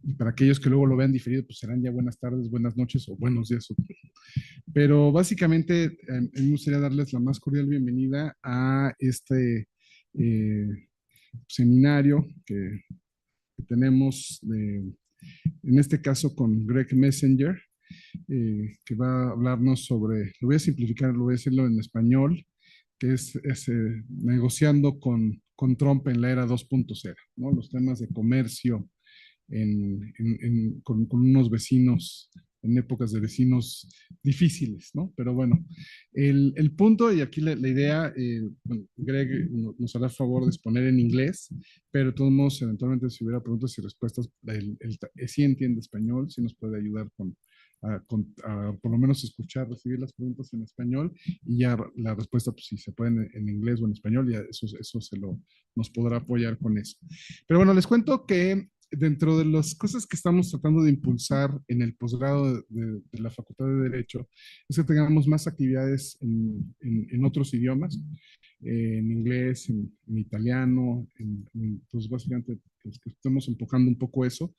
y para aquellos que luego lo vean diferido, pues serán ya buenas tardes, buenas noches o buenos días. Pero básicamente, me gustaría darles la más cordial bienvenida a este seminario que tenemos, en este caso con Greg Messenger, que va a hablarnos sobre, lo voy a simplificar, lo voy a decirlo en español, que es negociando con Trump en la era 2.0, ¿no? Los temas de comercio con unos vecinos, en épocas de vecinos difíciles, ¿no? Pero bueno, el punto, y aquí la idea, bueno, Greg nos hará favor de exponer en inglés, pero de todos modos, eventualmente si hubiera preguntas y respuestas, sí entiende español, sí nos puede ayudar a por lo menos escuchar, recibir las preguntas en español y ya la respuesta, pues si se puede en inglés o en español, ya eso nos podrá apoyar con eso. Pero bueno, les cuento que dentro de las cosas que estamos tratando de impulsar en el posgrado de la Facultad de Derecho es que tengamos más actividades en otros idiomas, en inglés, en italiano, pues básicamente que estamos enfocando un poco eso,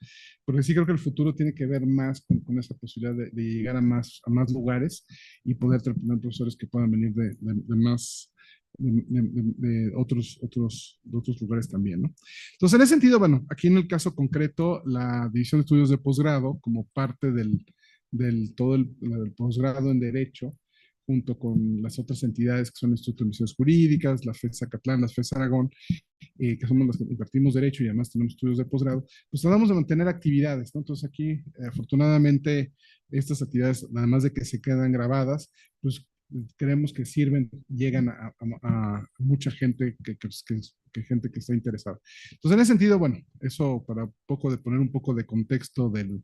porque sí creo que el futuro tiene que ver más con esa posibilidad de llegar a más lugares y poder tener profesores que puedan venir de más de otros lugares también, ¿no? Entonces, en ese sentido, bueno, aquí en el caso concreto, la División de Estudios de Posgrado, como parte todo el posgrado en Derecho, junto con las otras entidades que son el Instituto de Misiones Jurídicas, la FES Zacatlán, la FES Aragón, que somos las que impartimos Derecho y además tenemos estudios de posgrado, pues tratamos de mantener actividades, ¿no? Entonces aquí, afortunadamente, estas actividades, además de que se quedan grabadas, pues creemos que sirven, llegan a mucha gente gente que está interesada. Entonces, en ese sentido, bueno, eso para poner un poco de contexto del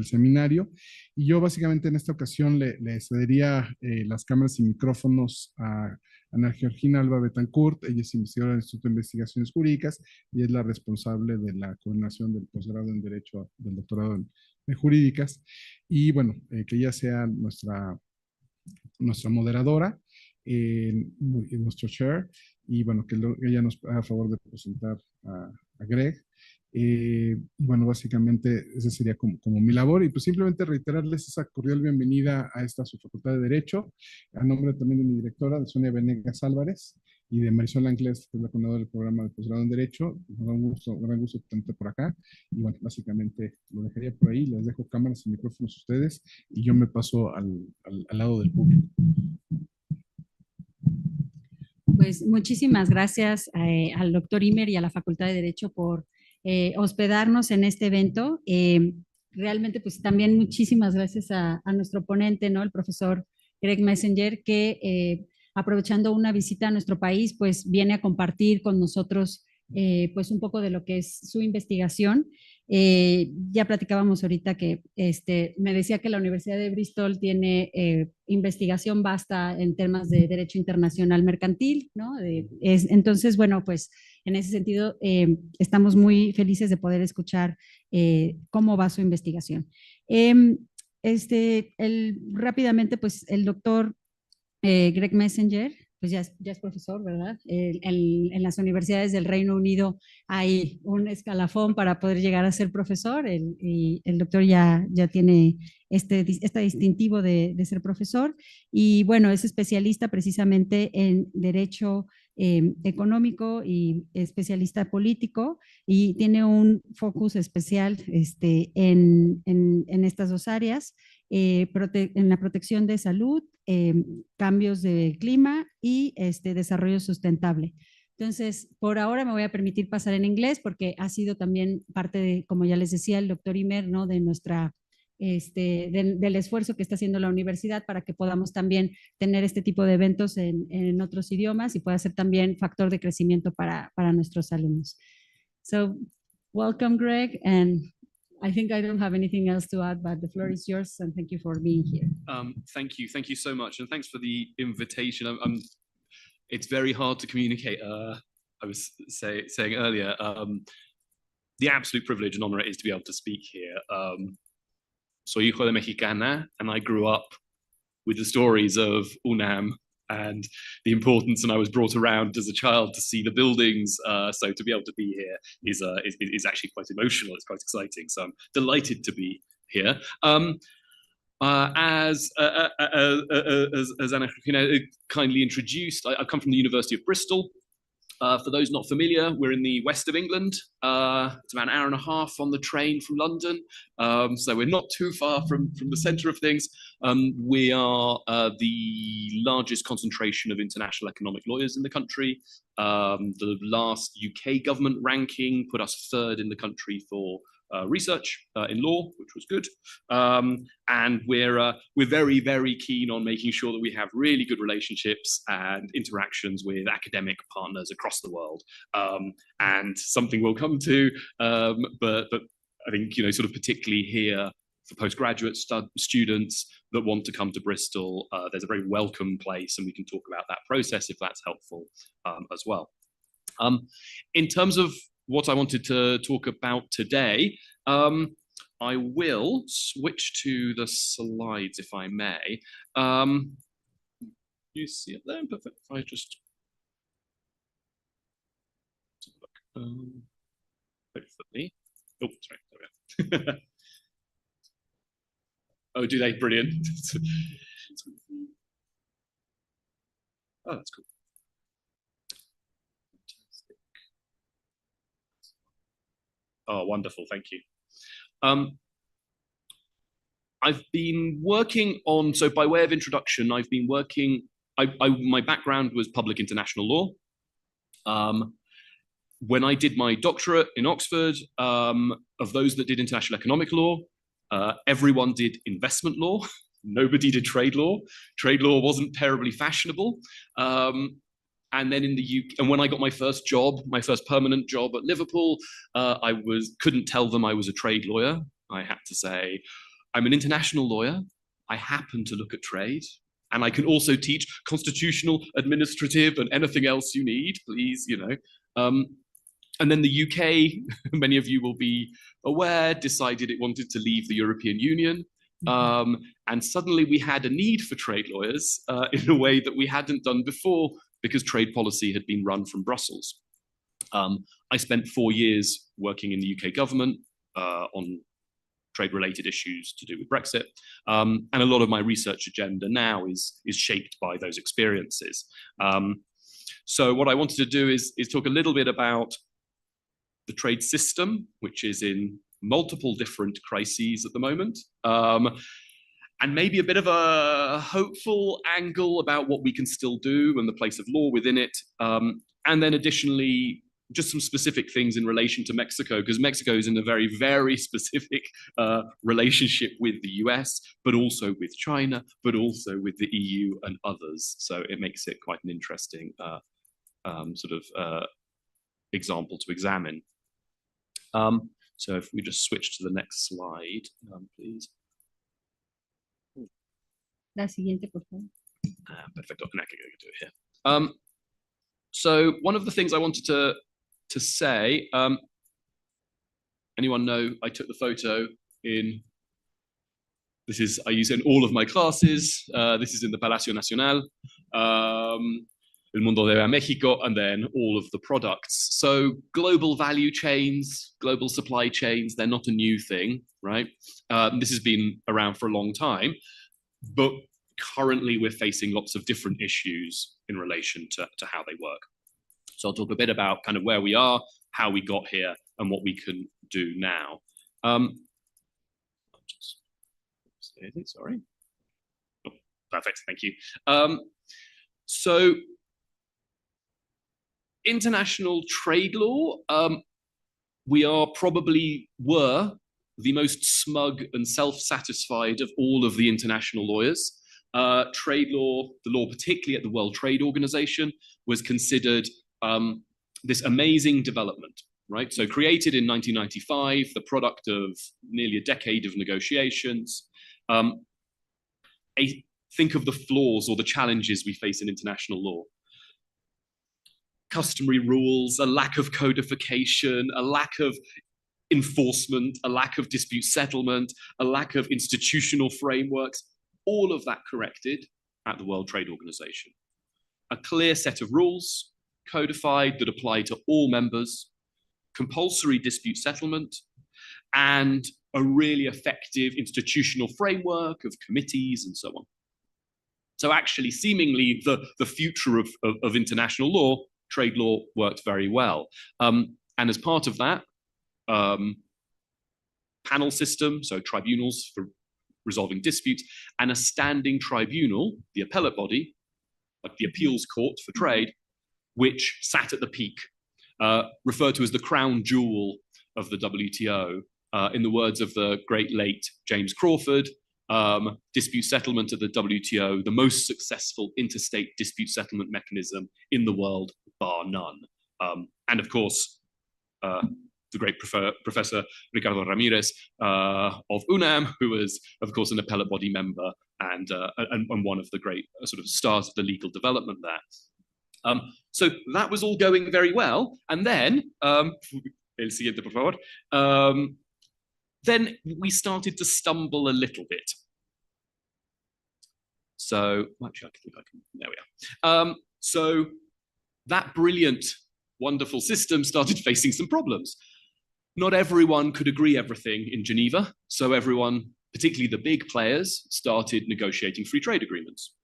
seminario. Y yo básicamente en esta ocasión le cedería las cámaras y micrófonos a Ana Georgina Alba Betancourt. Ella es investigadora del Instituto de Investigaciones Jurídicas y es la responsable de la coordinación del posgrado en Derecho, del doctorado en Jurídicas. Y bueno, que ella sea nuestra moderadora, nuestro chair, y bueno, que ella nos haga favor de presentar a Greg. Bueno, básicamente esa sería como mi labor y pues simplemente reiterarles esa cordial bienvenida a esta su Facultad de Derecho, a nombre también de mi directora, de Sonia Venegas Álvarez, y de Marisol Anglés, que es la coordinadora del programa de posgrado en Derecho. Gran gusto tenerte por acá. Y bueno, básicamente lo dejaría por ahí, les dejo cámaras y micrófonos a ustedes y yo me paso al lado del público. Pues muchísimas gracias al doctor Imer y a la Facultad de Derecho por hospedarnos en este evento. Realmente, pues también muchísimas gracias a nuestro ponente, ¿no? El profesor Greg Messenger, que aprovechando una visita a nuestro país, pues viene a compartir con nosotros pues un poco de lo que es su investigación. Ya platicábamos ahorita que me decía que la Universidad de Bristol tiene investigación vasta en temas de derecho internacional mercantil, ¿no? Entonces, bueno, pues en ese sentido estamos muy felices de poder escuchar cómo va su investigación. Rápidamente, pues el doctor Greg Messenger, pues ya es profesor, ¿verdad? En las universidades del Reino Unido hay un escalafón para poder llegar a ser profesor y el doctor ya tiene este distintivo de ser profesor y bueno, es especialista precisamente en derecho económico y especialista político y tiene un focus especial en estas dos áreas. En la protección de salud, cambios de clima y desarrollo sustentable. Entonces, por ahora me voy a permitir pasar en inglés porque ha sido también parte de, como ya les decía, el doctor Imer, ¿no? De nuestra, del esfuerzo que está haciendo la universidad para que podamos también tener este tipo de eventos en otros idiomas y pueda ser también factor de crecimiento para nuestros alumnos. So, welcome, Greg, and I think I don't have anything else to add, but the floor is yours, and thank you for being here. Thank you so much, and thanks for the invitation. It's very hard to communicate. I was saying earlier, the absolute privilege and honor it is to be able to speak here. Soy hijo de mexicana, and I grew up with the stories of UNAM and the importance. And I was brought around as a child to see the buildings. So to be able to be here is actually quite emotional. It's quite exciting. So I'm delighted to be here. As Anna kindly introduced, I come from the University of Bristol. For those not familiar, we're in the west of England. It's about an hour and a half on the train from London. So we're not too far from the centre of things. We are the largest concentration of international economic lawyers in the country. The last UK government ranking put us third in the country for research in law, which was good. And we're very, very keen on making sure that we have really good relationships and interactions with academic partners across the world. And something we'll come to, but I think, sort of particularly here for postgraduate students that want to come to Bristol, there's a very welcome place, and we can talk about that process if that's helpful as well. In terms of what I wanted to talk about today, I will switch to the slides if I may. You see it there? Perfect. If I just hopefully. Oh, sorry. There we are. Oh, do they? Brilliant. Oh, that's cool. Oh, wonderful. Thank you. I've been working on, so by way of introduction, I've been working, my background was public international law. When I did my doctorate in Oxford, of those that did international economic law, everyone did investment law. Nobody did trade law. Trade law wasn't terribly fashionable. And then in the UK, and when I got my first job, my first permanent job at Liverpool, I couldn't tell them I was a trade lawyer. I had to say, I'm an international lawyer. I happen to look at trade, and I can also teach constitutional, administrative, and anything else you need, please, And then the UK, many of you will be aware, decided it wanted to leave the European Union. And suddenly we had a need for trade lawyers in a way that we hadn't done before, because trade policy had been run from Brussels. I spent 4 years working in the UK government on trade-related issues to do with Brexit. And a lot of my research agenda now is shaped by those experiences. So what I wanted to do is talk a little bit about the trade system, which is in multiple different crises at the moment. And maybe a bit of a hopeful angle about what we can still do and the place of law within it. And then additionally, just some specific things in relation to Mexico, because Mexico is in a very, very specific relationship with the US, but also with China, but also with the EU and others. So it makes it quite an interesting example to examine. So if we just switch to the next slide, please. La siguiente, por favor. Perfect. I can do it here. So one of the things I wanted to say, anyone know I took the photo in, I use it in all of my classes. This is in the Palacio Nacional, El Mundo de México, and then all of the products. So global value chains, global supply chains, they're not a new thing, right? This has been around for a long time. But currently we're facing lots of different issues in relation to how they work. So I'll talk a bit about kind of where we are, how we got here, and what we can do now. Sorry. Oh, perfect, thank you. So international trade law, we were the most smug and self-satisfied of all of the international lawyers. Trade law, the law particularly at the World Trade Organization, was considered this amazing development, right? So created in 1995, the product of nearly a decade of negotiations. Think of the flaws or the challenges we face in international law. Customary rules, a lack of codification, a lack of enforcement, a lack of dispute settlement, a lack of institutional frameworks, all of that corrected at the World Trade Organization. a clear set of rules codified that apply to all members, compulsory dispute settlement, and a really effective institutional framework of committees and so on. So actually, seemingly, the future of international law, trade law, worked very well. And as part of that, panel system, so tribunals for resolving disputes, and a standing tribunal, the appellate body, like the appeals court for trade, which sat at the peak, referred to as the crown jewel of the WTO. In the words of the great late James Crawford, dispute settlement at the WTO, the most successful interstate dispute settlement mechanism in the world, bar none. And of course, the great Professor Ricardo Ramirez of UNAM, who was, of course, an appellate body member and one of the great sort of stars of the legal development there. So that was all going very well. And then, el siguiente, por favor. Then we started to stumble a little bit. So, actually, I think I can, there we are. So that brilliant, wonderful system started facing some problems. Not everyone could agree everything in Geneva, so everyone, particularly the big players, started negotiating free trade agreements.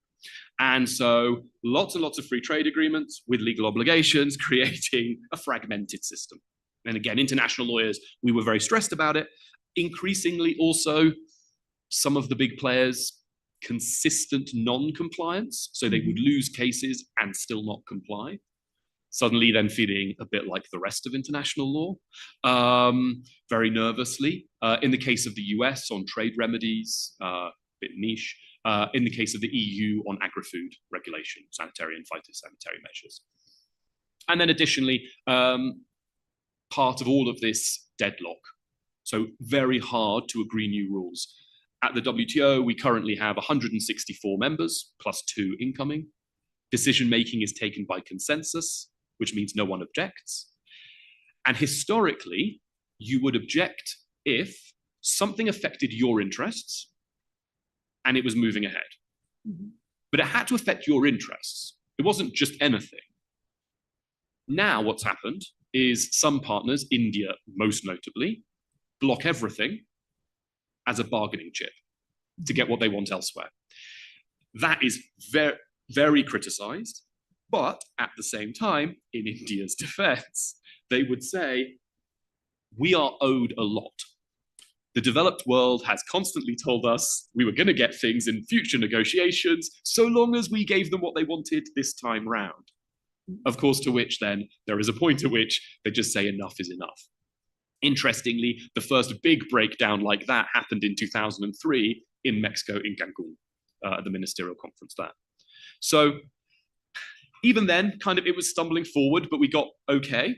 And so lots and lots of free trade agreements with legal obligations, creating a fragmented system. And again, international lawyers, we were very stressed about it. Increasingly also, some of the big players, consistent non-compliance, so they would lose cases and still not comply. Suddenly then feeling a bit like the rest of international law, very nervously. In the case of the US on trade remedies, a bit niche. In the case of the EU on agri-food regulation, sanitary and phytosanitary measures. And then additionally, part of all of this deadlock. So very hard to agree new rules. At the WTO, we currently have 164 members, plus 2 incoming. Decision-making is taken by consensus, which means no one objects. And historically, you would object if something affected your interests and it was moving ahead. Mm-hmm. But it had to affect your interests. It wasn't just anything. Now what's happened is some partners, India most notably, block everything as a bargaining chip to get what they want elsewhere. That is very, very criticized, but at the same time, in India's defense, they would say, we are owed a lot. The developed world has constantly told us we were going to get things in future negotiations so long as we gave them what they wanted this time round. Of course, to which then there is a point at which they just say enough is enough. Interestingly, the first big breakdown like that happened in 2003 in Mexico, in Cancun, at the ministerial conference there. So even then, kind of it was stumbling forward, but we got okay.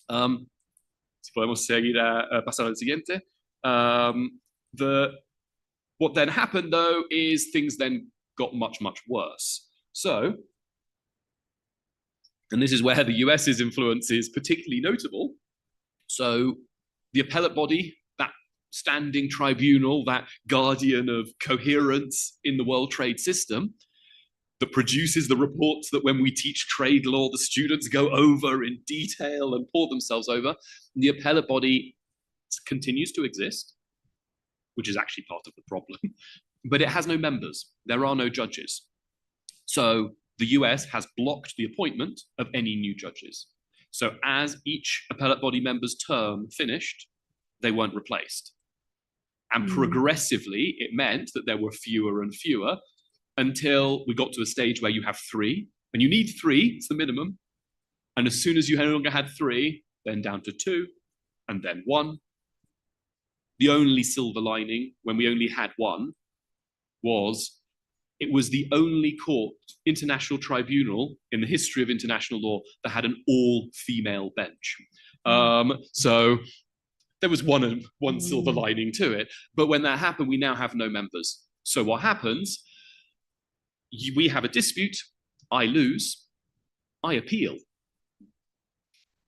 Si podemos seguir a pasar al siguiente. What then happened though is things then got much, much worse. So, and this is where the US's influence is particularly notable. So the appellate body, that standing tribunal, that guardian of coherence in the world trade system, that produces the reports that when we teach trade law, the students go over in detail and pour themselves over. The appellate body continues to exist, which is actually part of the problem, but it has no members. There are no judges. So the US has blocked the appointment of any new judges. So as each appellate body member's term finished, they weren't replaced. And progressively, it meant that there were fewer and fewer until we got to a stage where you have 3, and you need 3, it's the minimum. And as soon as you no longer had 3, then down to 2, and then 1. The only silver lining when we only had 1 was it was the only court, international tribunal in the history of international law that had an all-female bench. So there was one silver lining to it. But when that happened, we now have no members. So what happens? We have a dispute, I lose, I appeal.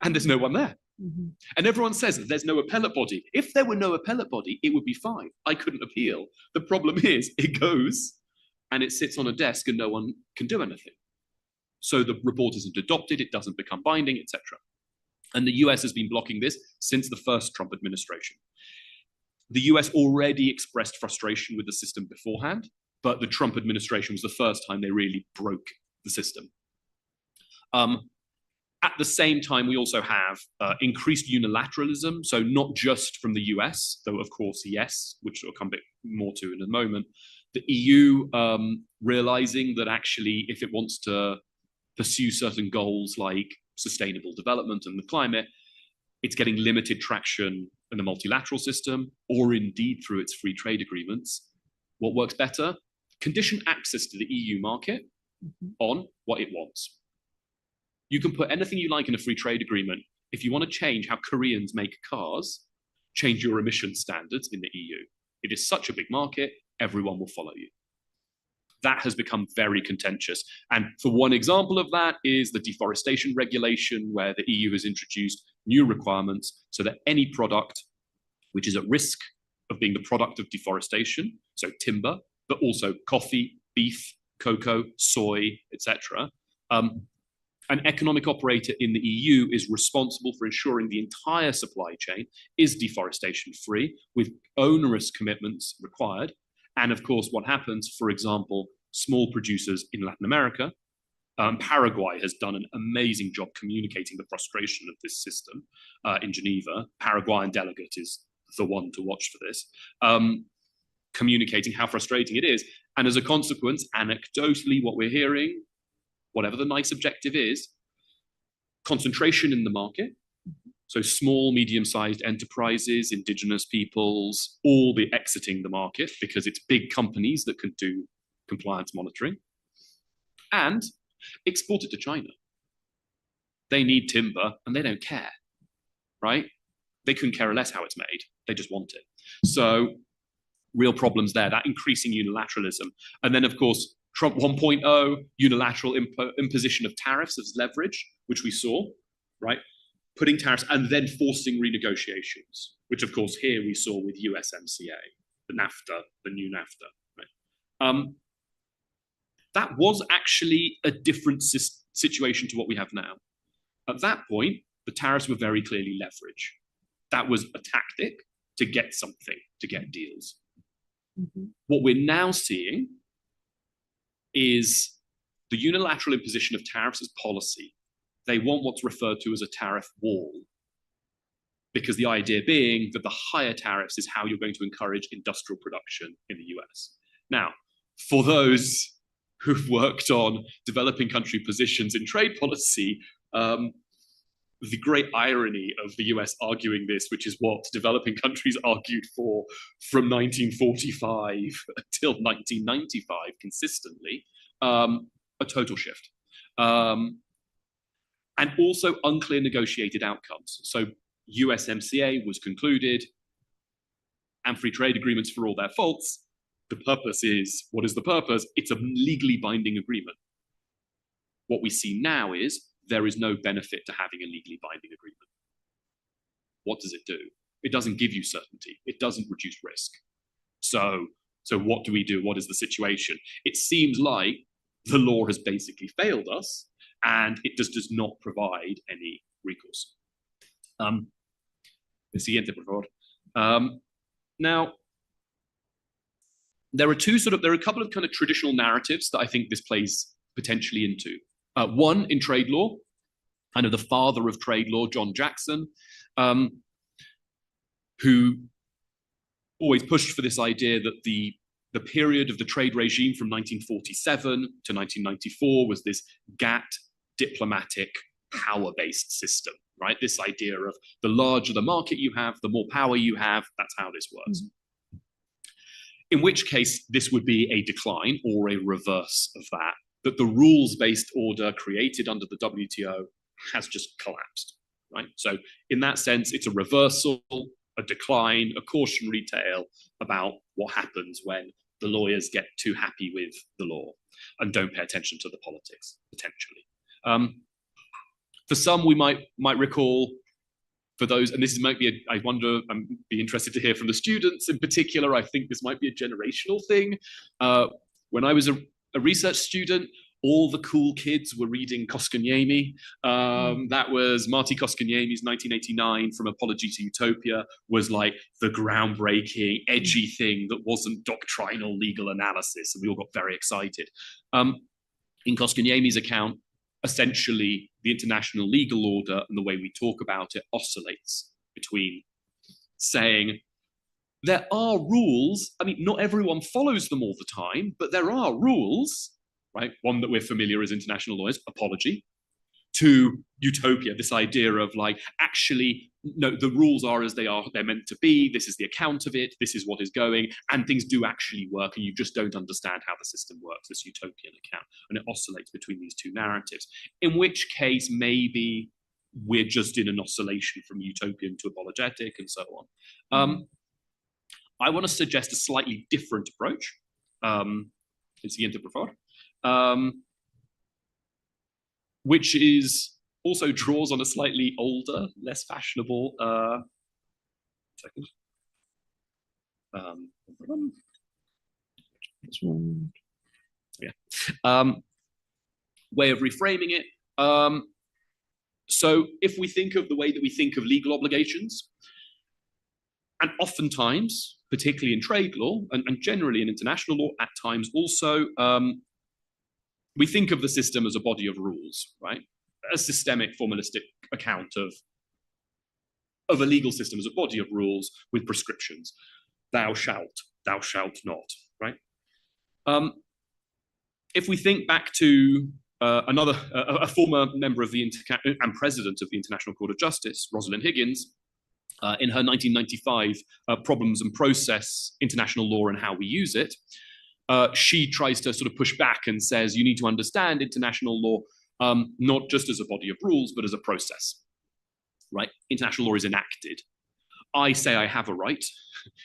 And there's no one there. Mm-hmm. And everyone says that there's no appellate body. If there were no appellate body, it would be fine. I couldn't appeal. The problem is it goes and it sits on a desk and no one can do anything. So the report isn't adopted, it doesn't become binding, etc. And the US has been blocking this since the first Trump administration. The US already expressed frustration with the system beforehand, but the Trump administration was the first time they really broke the system. At the same time, we also have increased unilateralism, so not just from the US, though of course, yes, which we'll come a bit more to in a moment. The EU realizing that actually if it wants to pursue certain goals like sustainable development and the climate, it's getting limited traction in the multilateral system or indeed through its free trade agreements. What works better? Condition access to the EU market on what it wants. You can put anything you like in a free trade agreement. If you want to change how Koreans make cars, change your emission standards in the EU. It is such a big market, everyone will follow you. That has become very contentious. And for one example of that is the deforestation regulation, where the EU has introduced new requirements so that any product which is at risk of being the product of deforestation, so timber, but also coffee, beef, cocoa, soy, etc., an economic operator in the EU is responsible for ensuring the entire supply chain is deforestation free with onerous commitments required. And of course, what happens, for example, small producers in Latin America, Paraguay has done an amazing job communicating the frustration of this system in Geneva. Paraguayan delegate is the one to watch for this, communicating how frustrating it is. And as a consequence, anecdotally, what we're hearing, whatever the nice objective is, concentration in the market. So small, medium-sized enterprises, indigenous peoples, all be exiting the market because it's big companies that can do compliance monitoring, and export it to China. They need timber and they don't care, right? They couldn't care less how it's made. They just want it. So real problems there, that increasing unilateralism. And then of course, Trump 1.0, unilateral imposition of tariffs as leverage, which we saw, right? Putting tariffs and then forcing renegotiations, which of course here we saw with USMCA, the NAFTA, the new NAFTA, right? That was actually a different situation to what we have now. At that point, the tariffs were very clearly leverage. That was a tactic to get something, to get deals. Mm-hmm. What we're now seeing is the unilateral imposition of tariffs as policy. They want what's referred to as a tariff wall, because the idea being that the higher tariffs is how you're going to encourage industrial production in the US. Now, for those who've worked on developing country positions in trade policy, the great irony of the US arguing this, which is what developing countries argued for from 1945 until 1995 consistently, a total shift. And also unclear negotiated outcomes. So USMCA was concluded and free trade agreements, for all their faults, the purpose is, what is the purpose? It's a legally binding agreement. What we see now is there is no benefit to having a legally binding agreement. What does it do? It doesn't give you certainty. It doesn't reduce risk. So what do we do? What is the situation? It seems like the law has basically failed us and it just does not provide any recourse. Siguiente, por favor. Now, there are a couple of kind of traditional narratives that I think this plays potentially into. One, in trade law, kind of the father of trade law, John Jackson, who always pushed for this idea that the period of the trade regime from 1947 to 1994 was this GATT diplomatic power-based system, right? This idea of the larger the market you have, the more power you have, that's how this works. Mm-hmm. In which case, this would be a decline or a reverse of that the rules-based order created under the WTO has just collapsed, right? So in that sense, it's a reversal, a decline, a cautionary tale about what happens when the lawyers get too happy with the law and don't pay attention to the politics, potentially. For some, we might recall, for those, and this might be, I wonder, I'd be interested to hear from the students in particular, I think this might be a generational thing. When I was a research student, all the cool kids were reading Koskaniemi. That was Marty Koskaniemi's 1989 From Apology to Utopia, was like the groundbreaking, edgy thing that wasn't doctrinal legal analysis, and we all got very excited. In Koskaniemi's account, essentially the international legal order and the way we talk about it oscillates between saying there are rules. I mean, not everyone follows them all the time, but there are rules, right? One that we're familiar as international lawyers, apology, to utopia, this idea of like, actually, no, the rules are as they are, they're meant to be, this is the account of it, this is what is going, and things do actually work, and you just don't understand how the system works, this utopian account, and it oscillates between these two narratives, in which case maybe we're just in an oscillation from utopian to apologetic and so on. I want to suggest a slightly different approach. El siguiente, por favor. Which is also draws on a slightly older, less fashionable way of reframing it. So if we think of the way that we think of legal obligations, and oftentimes, particularly in trade law and generally in international law, at times also, we think of the system as a body of rules, right? A systemic formalistic account of a legal system as a body of rules with prescriptions. Thou shalt not, right? If we think back to a former member of the and president of the International Court of Justice, Rosalind Higgins, in her 1995 Problems and Process, International Law and How We Use It, she tries to sort of push back and says, you need to understand international law not just as a body of rules, but as a process, right? International law is enacted. I say I have a right,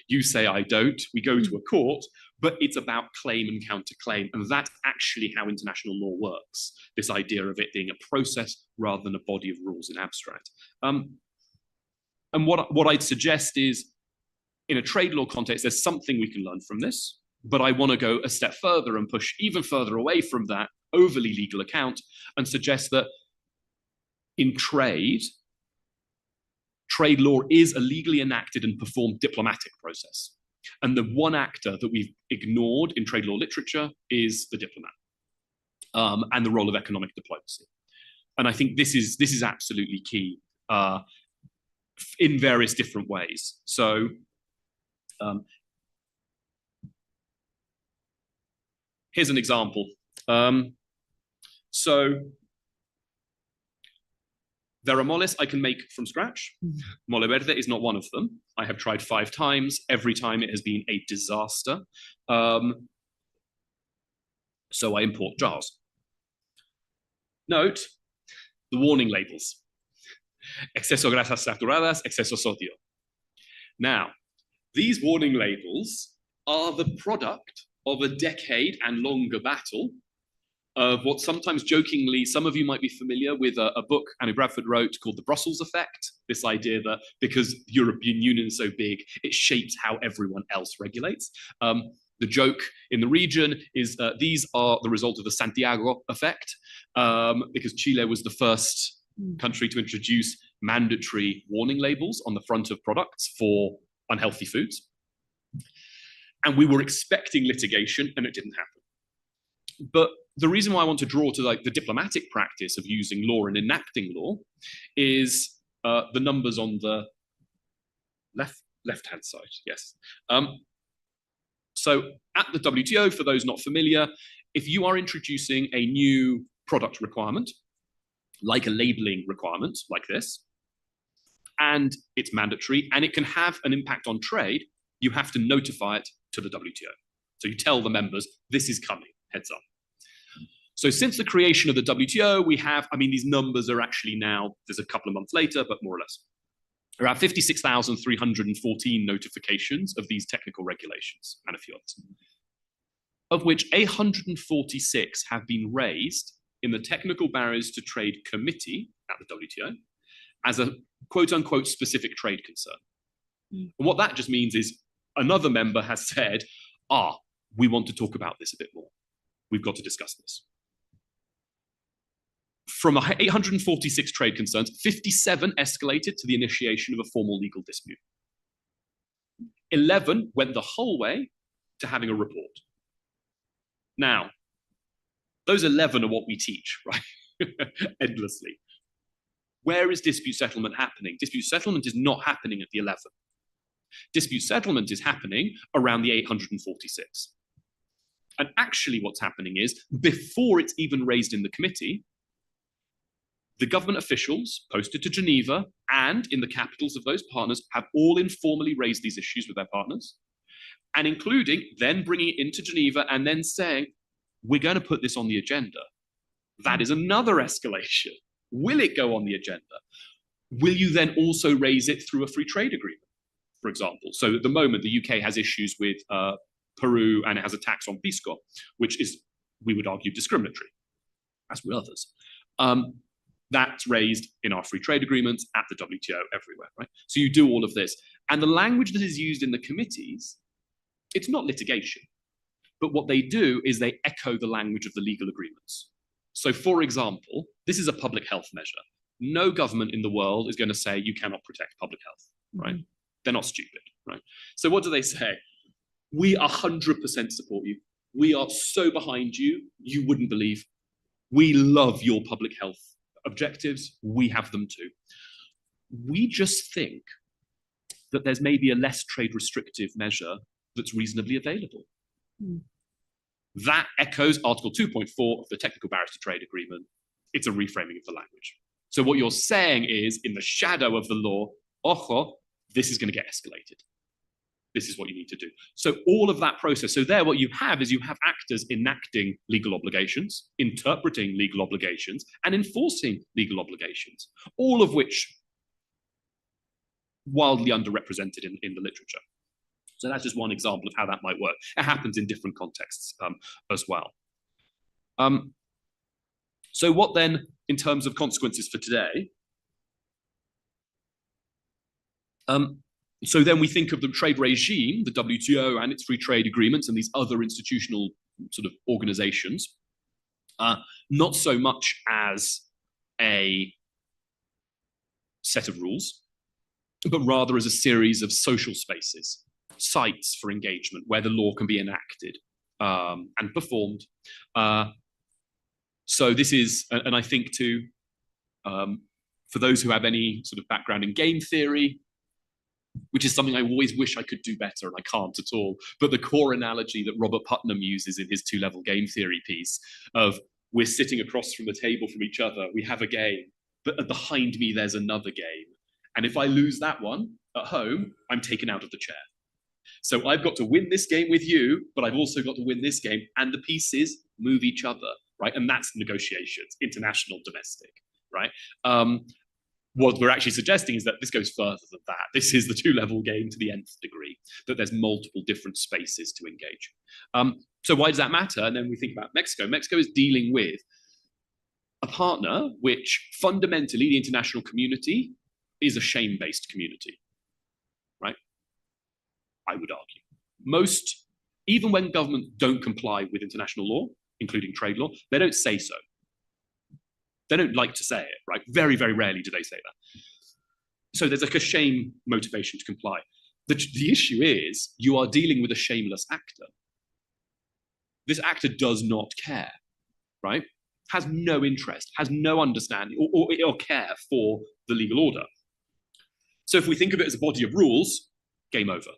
you say I don't, we go to a court, but it's about claim and counterclaim, and that's actually how international law works, this idea of it being a process rather than a body of rules in abstract. And what I'd suggest is, in a trade law context, there's something we can learn from this, but I want to go a step further and push even further away from that overly legal account and suggest that in trade law is a legally enacted and performed diplomatic process. And the one actor that we've ignored in trade law literature is the diplomat, and the role of economic diplomacy. And I think this is absolutely key in various different ways. So here's an example. So there are moles I can make from scratch. Mole verde is not one of them. I have tried 5 times. Every time it has been a disaster. So I import jars. Note the warning labels. Exceso grasas saturadas, exceso sodio. Now, these warning labels are the product of a decade and longer battle of what sometimes jokingly, some of you might be familiar with a book Annie Bradford wrote called The Brussels Effect, this idea that because the European Union is so big, it shapes how everyone else regulates. The joke in the region is these are the result of the Santiago effect, because Chile was the first country to introduce mandatory warning labels on the front of products for unhealthy foods. And we were expecting litigation, and it didn't happen. But the reason why I want to draw to like the diplomatic practice of using law and enacting law is the numbers on the left-hand side, yes. So at the WTO, for those not familiar, if you are introducing a new product requirement, like a labeling requirement like this, and it's mandatory, and it can have an impact on trade, you have to notify it to the WTO. So you tell the members, this is coming, heads up. So since the creation of the WTO, we have, I mean, these numbers are actually now, there's a couple of months later, but more or less, around 56,314 notifications of these technical regulations, and a few others, of which 846 have been raised in the Technical Barriers to Trade Committee at the WTO as a quote-unquote specific trade concern. And what that just means is another member has said, we want to talk about this a bit more. We've got to discuss this. from 846 trade concerns, 57 escalated to the initiation of a formal legal dispute. 11 went the whole way to having a report. Now, those 11 are what we teach, right? Endlessly. Where is dispute settlement happening? Dispute settlement is not happening at the 11. Dispute settlement is happening around the 846. And actually what's happening is, before it's even raised in the committee, the government officials posted to Geneva and in the capitals of those partners have all informally raised these issues with their partners, and including then bringing it into Geneva and then saying, we're going to put this on the agenda. That is another escalation. Will it go on the agenda? Will you then also raise it through a free trade agreement, for example? So at the moment, the UK has issues with Peru, and it has a tax on pisco, which is, we would argue, discriminatory, as with others. That's raised in our free trade agreements, at the WTO, everywhere, right? So you do all of this. And the language that is used in the committees, it's not litigation, but what they do is they echo the language of the legal agreements. So for example, this is a public health measure. No government in the world is going to say you cannot protect public health, right? Mm-hmm. They're not stupid, right? So what do they say? We 100% support you. We are so behind you, you wouldn't believe. We love your public health objectives. We have them too. We just think that there's maybe a less trade restrictive measure that's reasonably available. Mm. That echoes Article 2.4 of the Technical Barriers to Trade Agreement. It's a reframing of the language. So what you're saying is, in the shadow of the law, ojo, this is going to get escalated. This is what you need to do. So all of that process, so there what you have is you have actors enacting legal obligations, interpreting legal obligations, and enforcing legal obligations, all of which wildly underrepresented in the literature. So that's just one example of how that might work. It happens in different contexts as well. So what then, in terms of consequences for today? So then we think of the trade regime, the WTO and its free trade agreements and these other institutional sort of organizations, not so much as a set of rules, but rather as a series of social spaces, sites for engagement where the law can be enacted and performed. So this is, and I think too, for those who have any sort of background in game theory, which is something I always wish I could do better, and I can't at all. But the core analogy that Robert Putnam uses in his two-level game theory piece of we're sitting across from the table from each other, we have a game, but behind me there's another game. And if I lose that one at home, I'm taken out of the chair. So I've got to win this game with you, but I've also got to win this game, and the pieces move each other, right? And that's negotiations, international, domestic, right? What we're actually suggesting is that this goes further than that. This is the two-level game to the nth degree, that there's multiple different spaces to engage. So why does that matter? And then we think about Mexico. Mexico is dealing with a partner which fundamentally the international community is a shame-based community, right? I would argue. Even when governments don't comply with international law, including trade law, they don't say so. They don't like to say it, right? Very, very rarely do they say that. So there's like a shame motivation to comply. The issue is you are dealing with a shameless actor. This actor does not care, right? Has no interest, has no understanding or care for the legal order. So if we think of it as a body of rules, game over,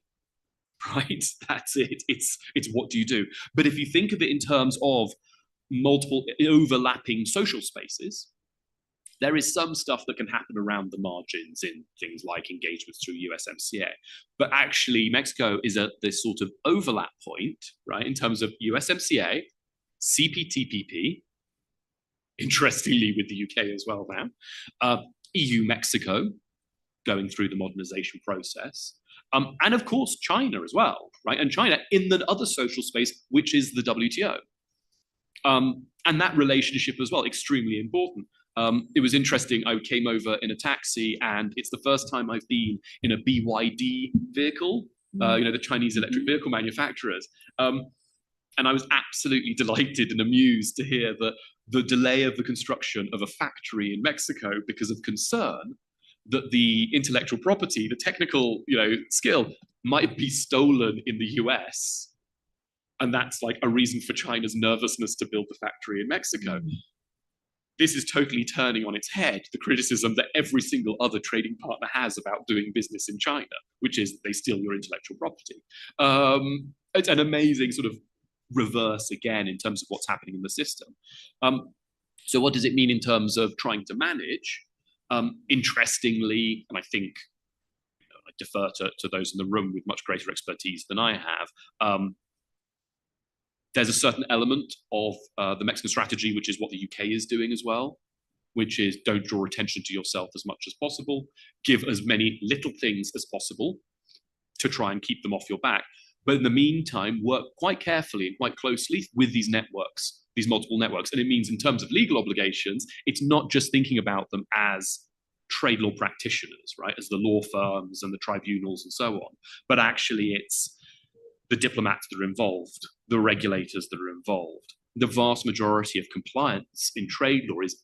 right? That's it. It's what do you do? But if you think of it in terms of multiple overlapping social spaces, there is some stuff that can happen around the margins in things like engagements through USMCA. But actually, Mexico is at this sort of overlap point, right, in terms of USMCA, CPTPP, interestingly with the UK as well now, EU-Mexico, going through the modernization process, and of course, China as well, right? And China in the other social space, which is the WTO. And that relationship as well, extremely important. It was interesting, I came over in a taxi and it's the first time I've been in a BYD vehicle, the Chinese electric vehicle manufacturers. And I was absolutely delighted and amused to hear that the delay of the construction of a factory in Mexico because of concern that the intellectual property, the technical, skill might be stolen in the US. And that's like a reason for China's nervousness to build the factory in Mexico. This is totally turning on its head the criticism that every single other trading partner has about doing business in China, which is they steal your intellectual property. It's an amazing sort of reverse again in terms of what's happening in the system. So what does it mean in terms of trying to manage? Interestingly, and I think I defer to those in the room with much greater expertise than I have, there's a certain element of the Mexican strategy, which is what the UK is doing as well, which is don't draw attention to yourself as much as possible, give as many little things as possible to try and keep them off your back. But in the meantime, work quite carefully and quite closely with these networks, these multiple networks. And it means in terms of legal obligations, it's not just thinking about them as trade law practitioners, right, as the law firms and the tribunals and so on, but actually it's the diplomats that are involved, the regulators that are involved. The vast majority of compliance in trade law is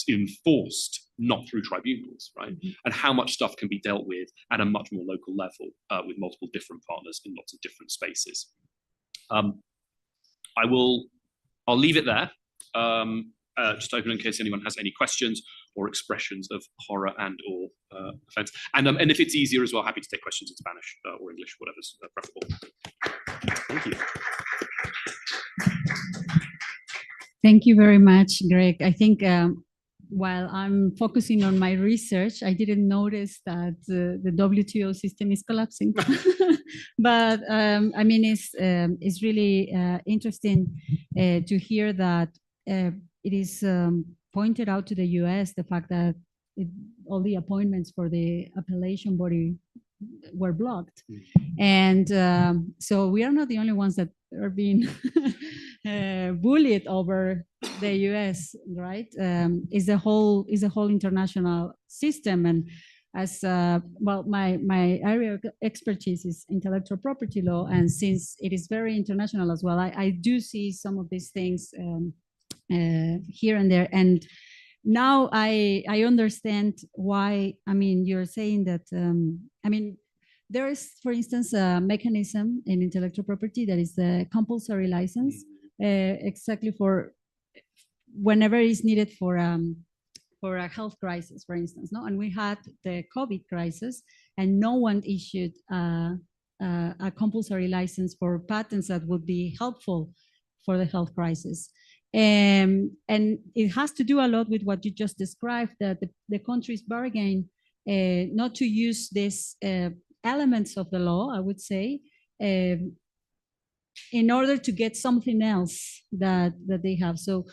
enforced not through tribunals, right? And how much stuff can be dealt with at a much more local level with multiple different partners in lots of different spaces. I'll leave it there. Just open in case anyone has any questions or expressions of horror and or offense. And if it's easier as well, happy to take questions in Spanish or English, whatever's preferable. Thank you. Thank you very much, Greg. I think while I'm focusing on my research, I didn't notice that the WTO system is collapsing. But I mean, it's really interesting to hear that it is pointed out to the US, the fact that all the appointments for the appellation body were blocked. And so we are not the only ones that are being bullied over the US, right? Is a whole international system. And as well, my area of expertise is intellectual property law, and since it is very international as well, I do see some of these things here and there. And now I understand why. I mean, you're saying that. I mean, there is, for instance, a mechanism in intellectual property that is the compulsory license, exactly for whenever it's needed for a health crisis, for instance. No, and we had the COVID crisis, and no one issued a compulsory license for patents that would be helpful for the health crisis. And it has to do a lot with what you just described, that the countries bargain not to use these elements of the law, I would say, in order to get something else that they have. So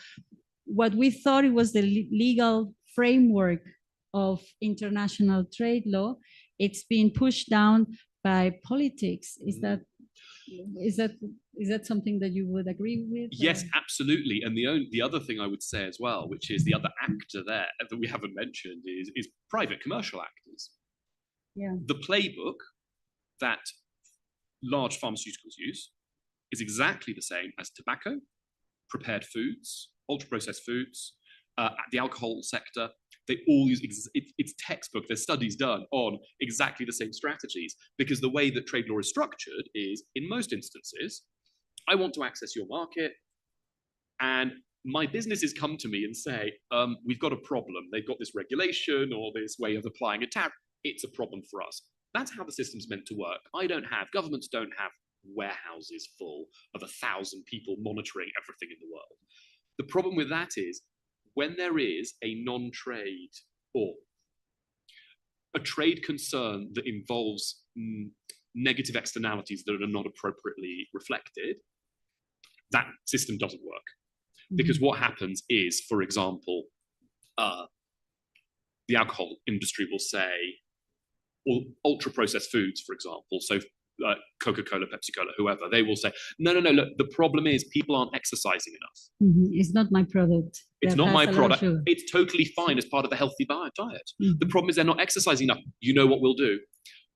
what we thought it was the legal framework of international trade law, it's being pushed down by politics. Is that something that you would agree with? Yes, absolutely. And the other thing I would say as well, which is the other actor there that we haven't mentioned, is private commercial actors. Yeah. The playbook that large pharmaceuticals use is exactly the same as tobacco, prepared foods, ultra-processed foods, the alcohol sector. They all use, it's textbook, there's studies done on exactly the same strategies, because the way that trade law is structured is, in most instances, I want to access your market, and my businesses come to me and say, we've got a problem. They've got this regulation or this way of applying a tariff. It's a problem for us. That's how the system's meant to work. Governments don't have warehouses full of 1,000 people monitoring everything in the world. The problem with that is when there is a non-trade or a trade concern that involves negative externalities that are not appropriately reflected, that system doesn't work. Because what happens is, for example, the alcohol industry will say, or ultra-processed foods, for example, so Coca-Cola, Pepsi-Cola, whoever, they will say, no, look, the problem is people aren't exercising enough. It's not my product. It's not my product. It's totally fine as part of the healthy diet. The problem is they're not exercising enough. You know what we'll do?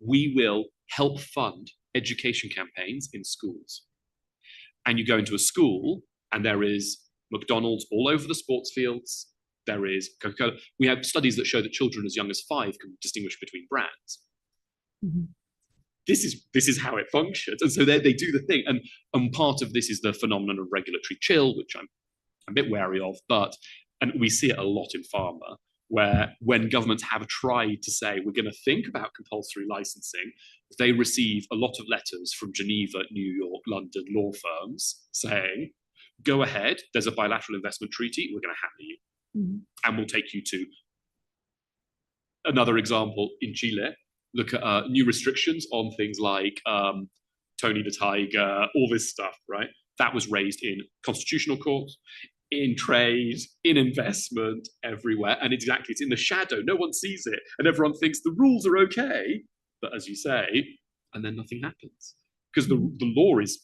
We will help fund education campaigns in schools. And you go into a school and there is McDonald's all over the sports fields. There is Coca-Cola. We have studies that show that children as young as 5 can distinguish between brands. Mhm. This is how it functions. And so they do the thing. And part of this is the phenomenon of regulatory chill, which I'm a bit wary of, and we see it a lot in pharma, where when governments have tried to say, we're going to think about compulsory licensing, they receive a lot of letters from Geneva, New York, London law firms saying, go ahead, there's a bilateral investment treaty, we're going to hammer you. Mhm. And we'll take you to another example in Chile. Look at new restrictions on things like Tony the Tiger, all this stuff, right? That was raised in constitutional courts, in trade, in investment, everywhere. And exactly, it's in the shadow. No one sees it. And everyone thinks the rules are okay. But as you say, and then nothing happens. Because the law is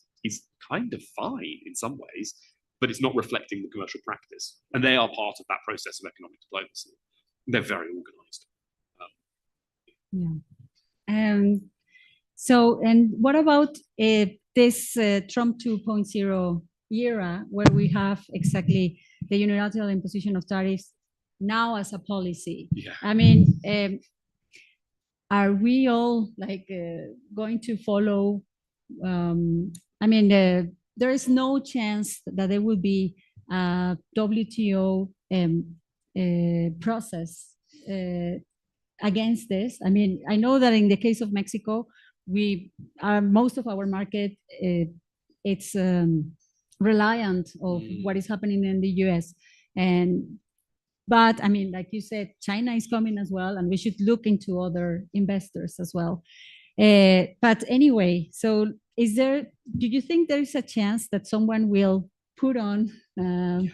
kind of fine in some ways, but it's not reflecting the commercial practice. And they are part of that process of economic diplomacy. They're very organized. Yeah. So, and what about this Trump 2.0 era, where we have exactly the unilateral imposition of tariffs now as a policy? Yeah. I mean, are we all like going to follow? I mean, there is no chance that there will be a WTO process against this. I mean, I know that in the case of Mexico, most of our market, it's reliant of what is happening in the US. But I mean, like you said, China is coming as well, and we should look into other investors as well. But anyway, so do you think there is a chance that someone will put on an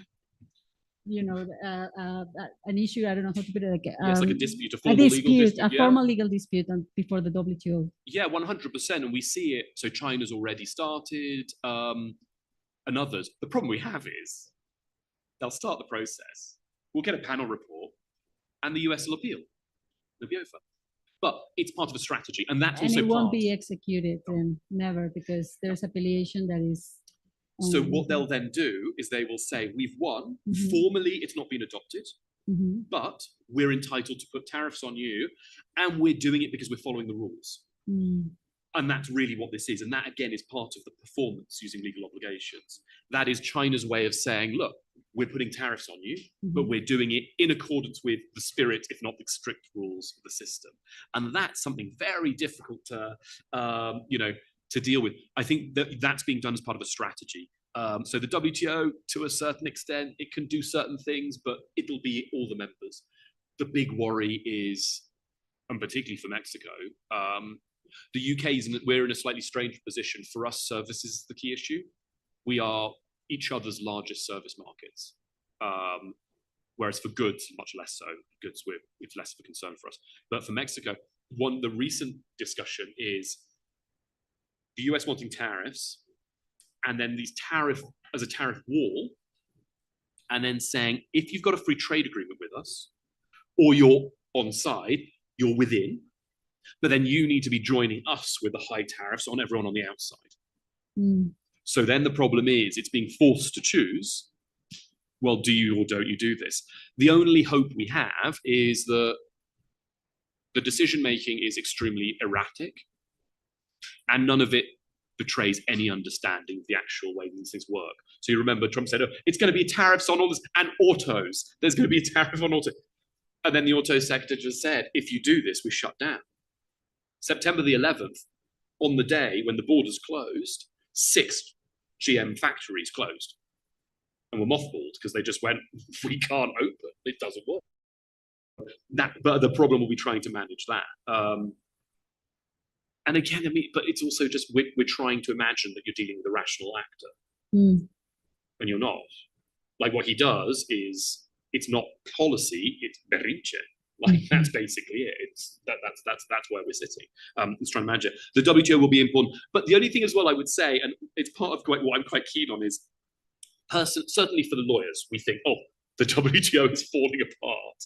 issue, I don't know how to put it, like, it's like a dispute, a formal legal dispute. A formal legal dispute before the WTO. Yeah, 100%. And we see it. So China's already started, and others. The problem we have is they'll start the process. We'll get a panel report, and the US will appeal. It'll be over. But it's part of a strategy, and that's also it won't part. be executed, never, because there's affiliation that is. So what they'll then do is they will say, we've won. Mm-hmm. Formally, it's not been adopted, mm-hmm. but we're entitled to put tariffs on you, and we're doing it because we're following the rules. Mm. And that's really what this is. And that, again, is part of the performance using legal obligations. That is China's way of saying, look, we're putting tariffs on you, mm-hmm. but we're doing it in accordance with the spirit, if not the strict rules of the system. And that's something very difficult to, to deal with. I think that's being done as part of a strategy. So the WTO, to a certain extent, it can do certain things, but it'll be all the members. The big worry is, and particularly for Mexico, the UK we're in a slightly strange position. For us, services is the key issue. We are each other's largest service markets, whereas for goods, much less so. Goods, it's less of a concern for us. But for Mexico, the recent discussion is the US wanting tariffs, and then these tariff wall, and then saying, if you've got a free trade agreement with us, or you're on side, you're within, but then you need to be joining us with the high tariffs on everyone on the outside. Mm. So then the problem is it's being forced to choose, well, do you or don't you do this? The only hope we have is that the decision-making is extremely erratic, and none of it betrays any understanding of the actual way these things work. So you remember Trump said, oh, it's going to be tariffs on all this, and autos. There's going to be a tariff on autos. And then the auto sector just said, if you do this, we shut down. September the 11th, on the day when the borders closed, 6 GM factories closed and were mothballed because they just went, we can't open, it doesn't work. But the problem will be trying to manage that. And again, I mean, but it's also just we're trying to imagine that you're dealing with a rational actor, and you're not. Like what he does is, it's not policy, it's berrinche. Like that's basically it. It's that's where we're sitting. Let's try and manage it. The WTO will be important, but the only thing as well I would say, and it's part of what I'm quite keen on, is certainly for the lawyers, we think, oh, the WTO is falling apart.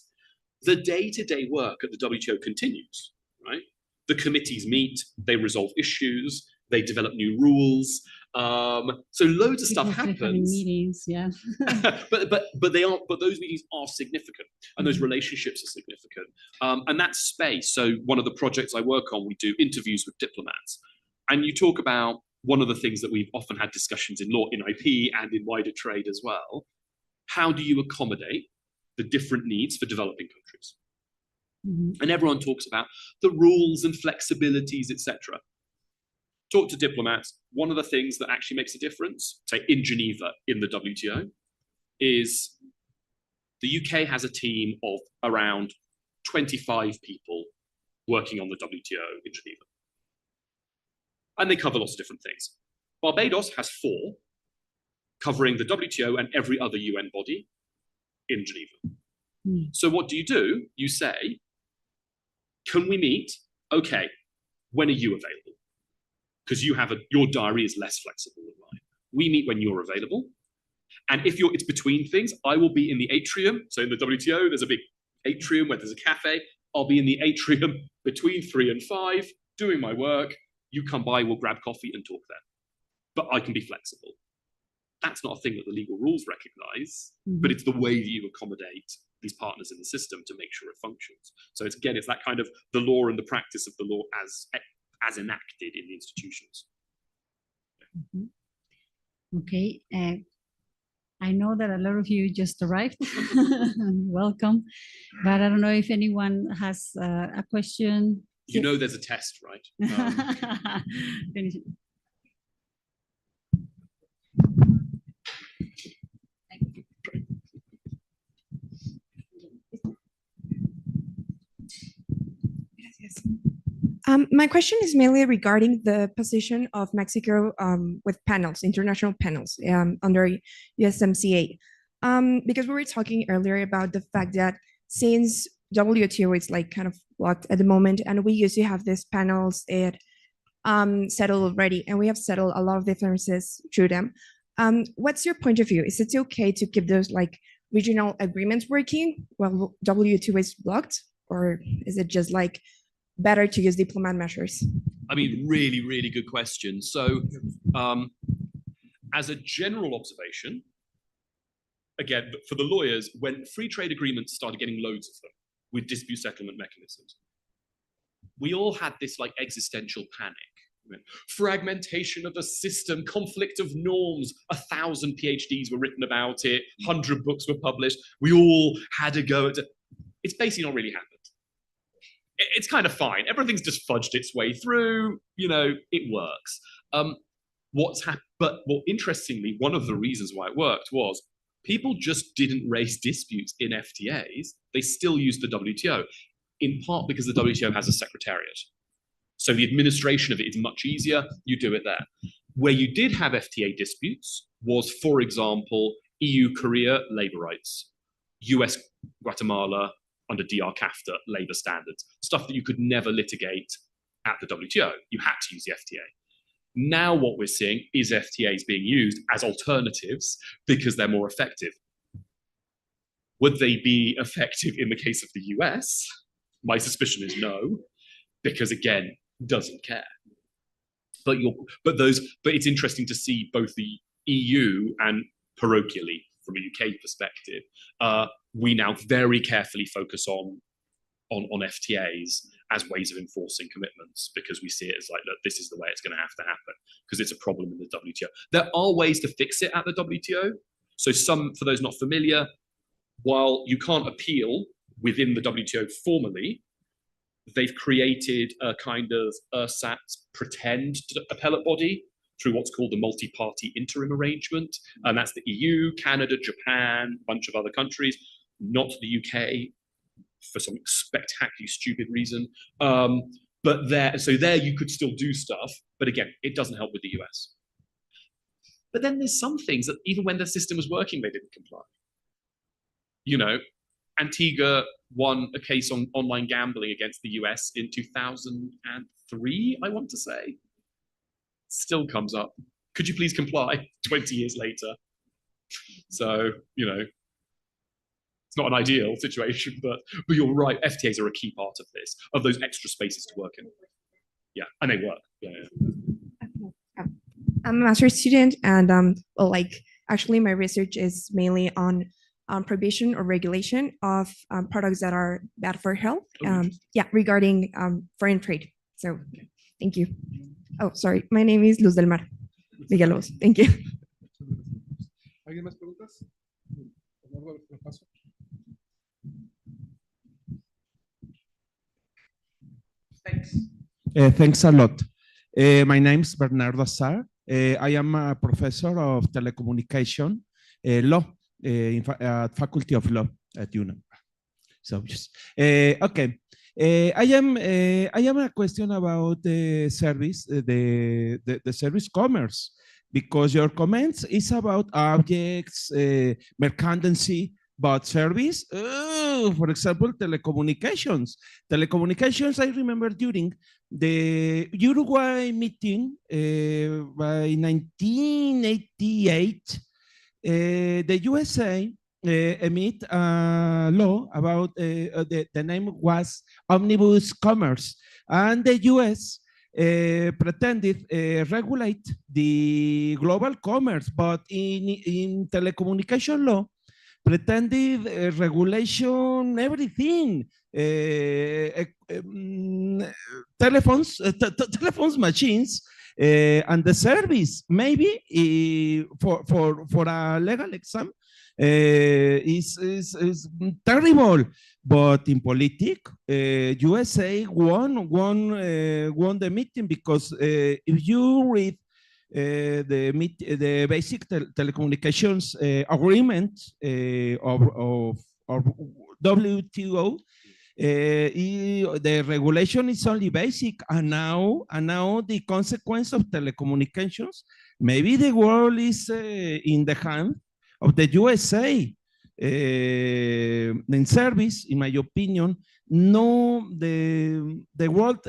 The day-to-day work at the WTO continues, right? The committees meet, they resolve issues, They develop new rules. So loads of stuff happens. Meetings, yeah. but they are. But those meetings are significant, and those relationships are significant. And that space. So one of the projects I work on, we do interviews with diplomats, and you talk about one of the things that we've often had discussions in law, in IP, and in wider trade as well. How do you accommodate the different needs for developing countries? And everyone talks about the rules and flexibilities, etc. Talk to diplomats. One of the things that actually makes a difference, say in Geneva in the WTO, is the UK has a team of around 25 people working on the WTO in Geneva. And they cover lots of different things. Barbados has 4, covering the WTO and every other UN body in Geneva. So what do? You say, can we meet? Okay, when are you available? Because your diary is less flexible than mine. We meet when you're available. And if it's between things, I will be in the atrium. So in the WTO, there's a big atrium where there's a cafe. I'll be in the atrium between 3 and 5, doing my work. You come by, we'll grab coffee and talk then. But I can be flexible. That's not a thing that the legal rules recognize, but it's the way that you accommodate these partners in the system to make sure it functions. So it's that kind of the law and the practice of the law as enacted in the institutions. Okay. I know that a lot of you just arrived. Welcome. But I don't know if anyone has a question. You know there's a test, right? My question is mainly regarding the position of Mexico with panels, international panels under USMCA. Because we were talking earlier about the fact that since WTO is like kind of blocked at the moment, and we used to have these panels settled already, and we have settled a lot of differences through them. What's your point of view? Is it okay to keep those like regional agreements working while WTO is blocked, or is it just like better to use diplomat measures? I mean, really, really good question. So as a general observation, again, for the lawyers, when free trade agreements started getting loads of them with dispute settlement mechanisms, we all had this like existential panic. Fragmentation of the system, conflict of norms, 1,000 PhDs were written about it, 100 books were published. We all had a go at it. It's basically not really happened. It's kind of fine. Everything's just fudged its way through. It works. But interestingly, one of the reasons why it worked was people just didn't raise disputes in FTAs. They still used the WTO, in part because the WTO has a secretariat. So the administration of it is much easier. You do it there. Where you did have FTA disputes was, for example, EU-Korea labor rights, US-Guatemala under DR-CAFTA labor standards, stuff that you could never litigate at the WTO. You had to use the FTA. Now what we're seeing is FTAs being used as alternatives because they're more effective. Would they be effective in the case of the US? My suspicion is no, because again, doesn't care. But it's interesting to see both the EU and parochially, from a UK perspective, we now very carefully focus on FTAs as ways of enforcing commitments, because we see it as like, look, this is the way it's going to have to happen because it's a problem in the WTO. There are ways to fix it at the WTO. So for those not familiar, while you can't appeal within the WTO formally, they've created a kind of ersatz pretend appellate body through what's called the multi-party interim arrangement. And that's the EU, Canada, Japan, a bunch of other countries, not the UK for some spectacularly stupid reason. But there you could still do stuff, but again, it doesn't help with the US. But then there's some things that even when the system was working, they didn't comply. Antigua won a case on online gambling against the US in 2003, I want to say. Still comes up. Could you please comply 20 years later? So, it's not an ideal situation, but you're right. FTAs are a key part of this, of those extra spaces to work in. Yeah, and they work. Yeah. I'm a master's student, and well, like actually, my research is mainly on prohibition or regulation of products that are bad for health. Yeah, regarding foreign trade. So, thank you. Oh, sorry. My name is Luz del Mar Villalobos. Thank you. ¿Alguien más preguntas? Lo paso. Thanks. Thanks a lot. My name is Bernardo Azar. I am a professor of telecommunication law at Faculty of Law at UNAM. So, just, okay. I am a question about the service, the service commerce, because your comments is about objects, mercantility, but service, for example, telecommunications. Telecommunications, I remember during the Uruguay meeting by 1988, the USA emit a law about the name was Omnibus Commerce, and the US pretended regulate the global commerce, but in telecommunication law pretended regulation everything. Telephones, machines, and the service. Maybe for a legal exam is terrible, but in politics, USA won the meeting, because if you read the basic telecommunications agreement of WTO, the regulation is only basic, and now the consequence of telecommunications, maybe the world is in the hand of the USA. In service, in my opinion, no, the World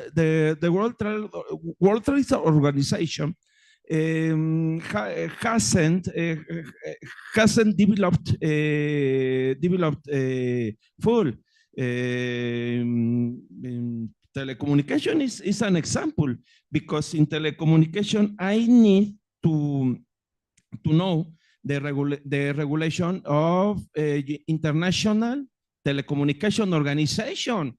Trade Organization hasn't developed full. Telecommunication is an example, because in telecommunication I need to know the regulation of International Telecommunication Organization.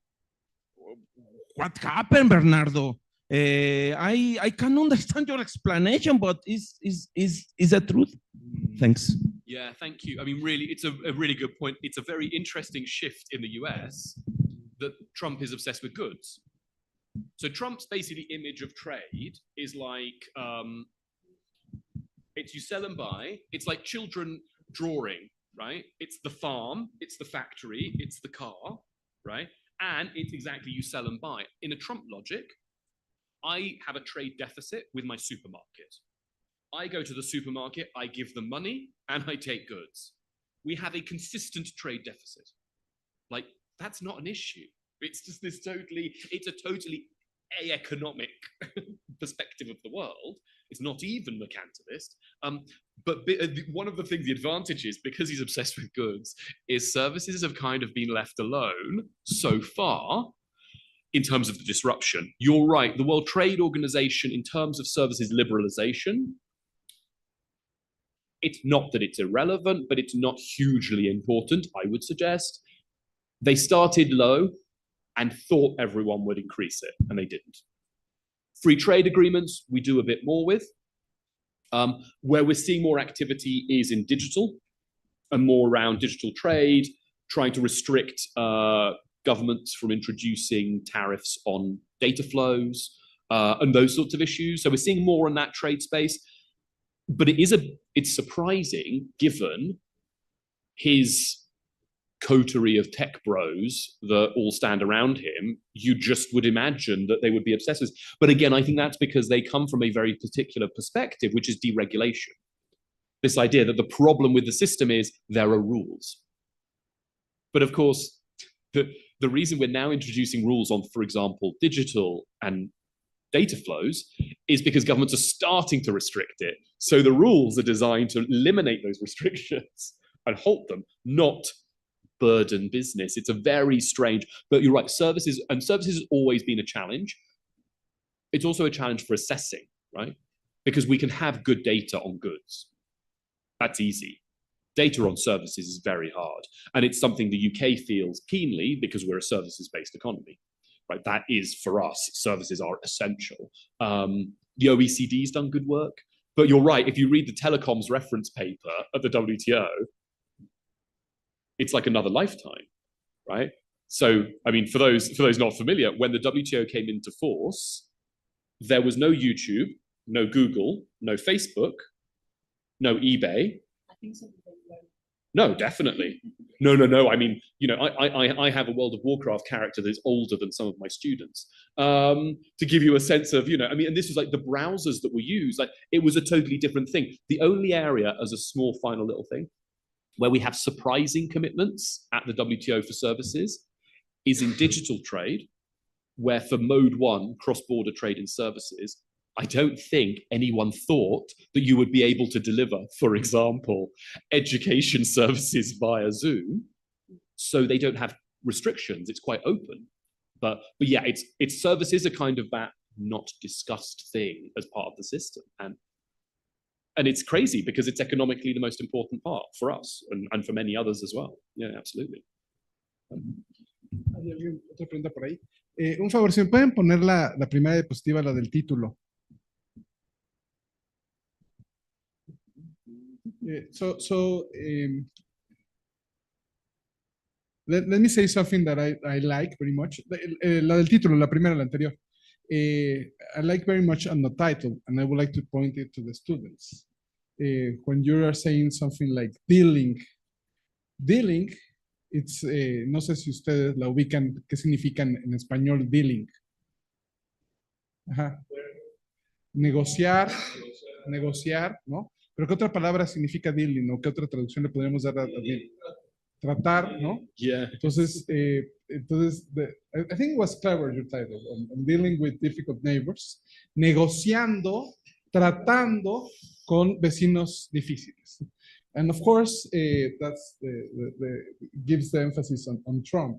What happened, Bernardo? I can understand your explanation, but is the truth? Thanks. Yeah, thank you. I mean, really, it's a really good point. It's a very interesting shift in the US that Trump is obsessed with goods. So Trump's basically image of trade is like, it's you sell and buy. It's like children drawing, right? It's the farm, it's the factory, it's the car, right? And it's exactly you sell and buy. In a Trump logic, I have a trade deficit with my supermarket. I go to the supermarket, I give them money, and I take goods. We have a consistent trade deficit. Like, that's not an issue. It's just it's a totally economic perspective of the world. It's not even mercantilist. But one of the things, the advantage is, because he's obsessed with goods, is services have kind of been left alone so far in terms of the disruption. You're right, the World Trade Organization, in terms of services liberalization, it's not that it's irrelevant, but it's not hugely important, I would suggest. They started low and thought everyone would increase it, and they didn't. Free trade agreements, we do a bit more with. Where we're seeing more activity is in digital, and more around digital trade, trying to restrict governments from introducing tariffs on data flows and those sorts of issues. So we're seeing more in that trade space. But it's surprising, given his coterie of tech bros that all stand around him, you just would imagine that they would be obsessed with. But again, I think that's because they come from a very particular perspective, which is deregulation. This idea that the problem with the system is there are rules. But of course, the reason we're now introducing rules on, for example, digital and data flows is because governments are starting to restrict it. So the rules are designed to eliminate those restrictions and halt them, not burden business. It's a very strange, but you're right, services has always been a challenge. It's also a challenge for assessing, right? because we can have good data on goods. That's easy. Data on services is very hard. And it's something the UK feels keenly because we're a services-based economy, right? That is, for us, services are essential. The OECD's done good work, but you're right. If you read the telecoms reference paper at the WTO, it's like another lifetime, right? So, I mean, for those not familiar, when the WTO came into force, there was no YouTube, no Google, no Facebook, no eBay. I think so. No, definitely. No. I mean, you know, I have a World of Warcraft character that's older than some of my students. To give you a sense of, you know, I mean, and this was like the browsers that were used, like it was a totally different thing. The only area, as a small final little thing, where we have surprising commitments at the WTO for services is in digital trade, where for Mode 1, cross-border trade in services, I don't think anyone thought that you would be able to deliver, for example, education services via Zoom, so they don't have restrictions. It's quite open. But yeah, it's services are kind of that not discussed thing as part of the system. And it's crazy because it's economically the most important part for us and for many others as well. Yeah, absolutely. ¿Hay alguien, otra pregunta por ahí? Un favor, si me pueden poner la primera diapositiva, la del título. Let me say something that I like very much. La del título, la primera, la anterior. I like very much on the title, and I would like to point it to the students. When you are saying something like dealing, it's, no sé si ustedes la ubican, ¿qué significa en español dealing? Ajá. Negociar, ¿no? Pero ¿qué otra palabra significa dealing? ¿O qué otra traducción le podríamos dar a dealing? Tratar, ¿no? Yeah. Entonces, I think it was clever, your title, on dealing with difficult neighbors, negociando, tratando con vecinos difíciles. And of course, that's gives the emphasis on Trump,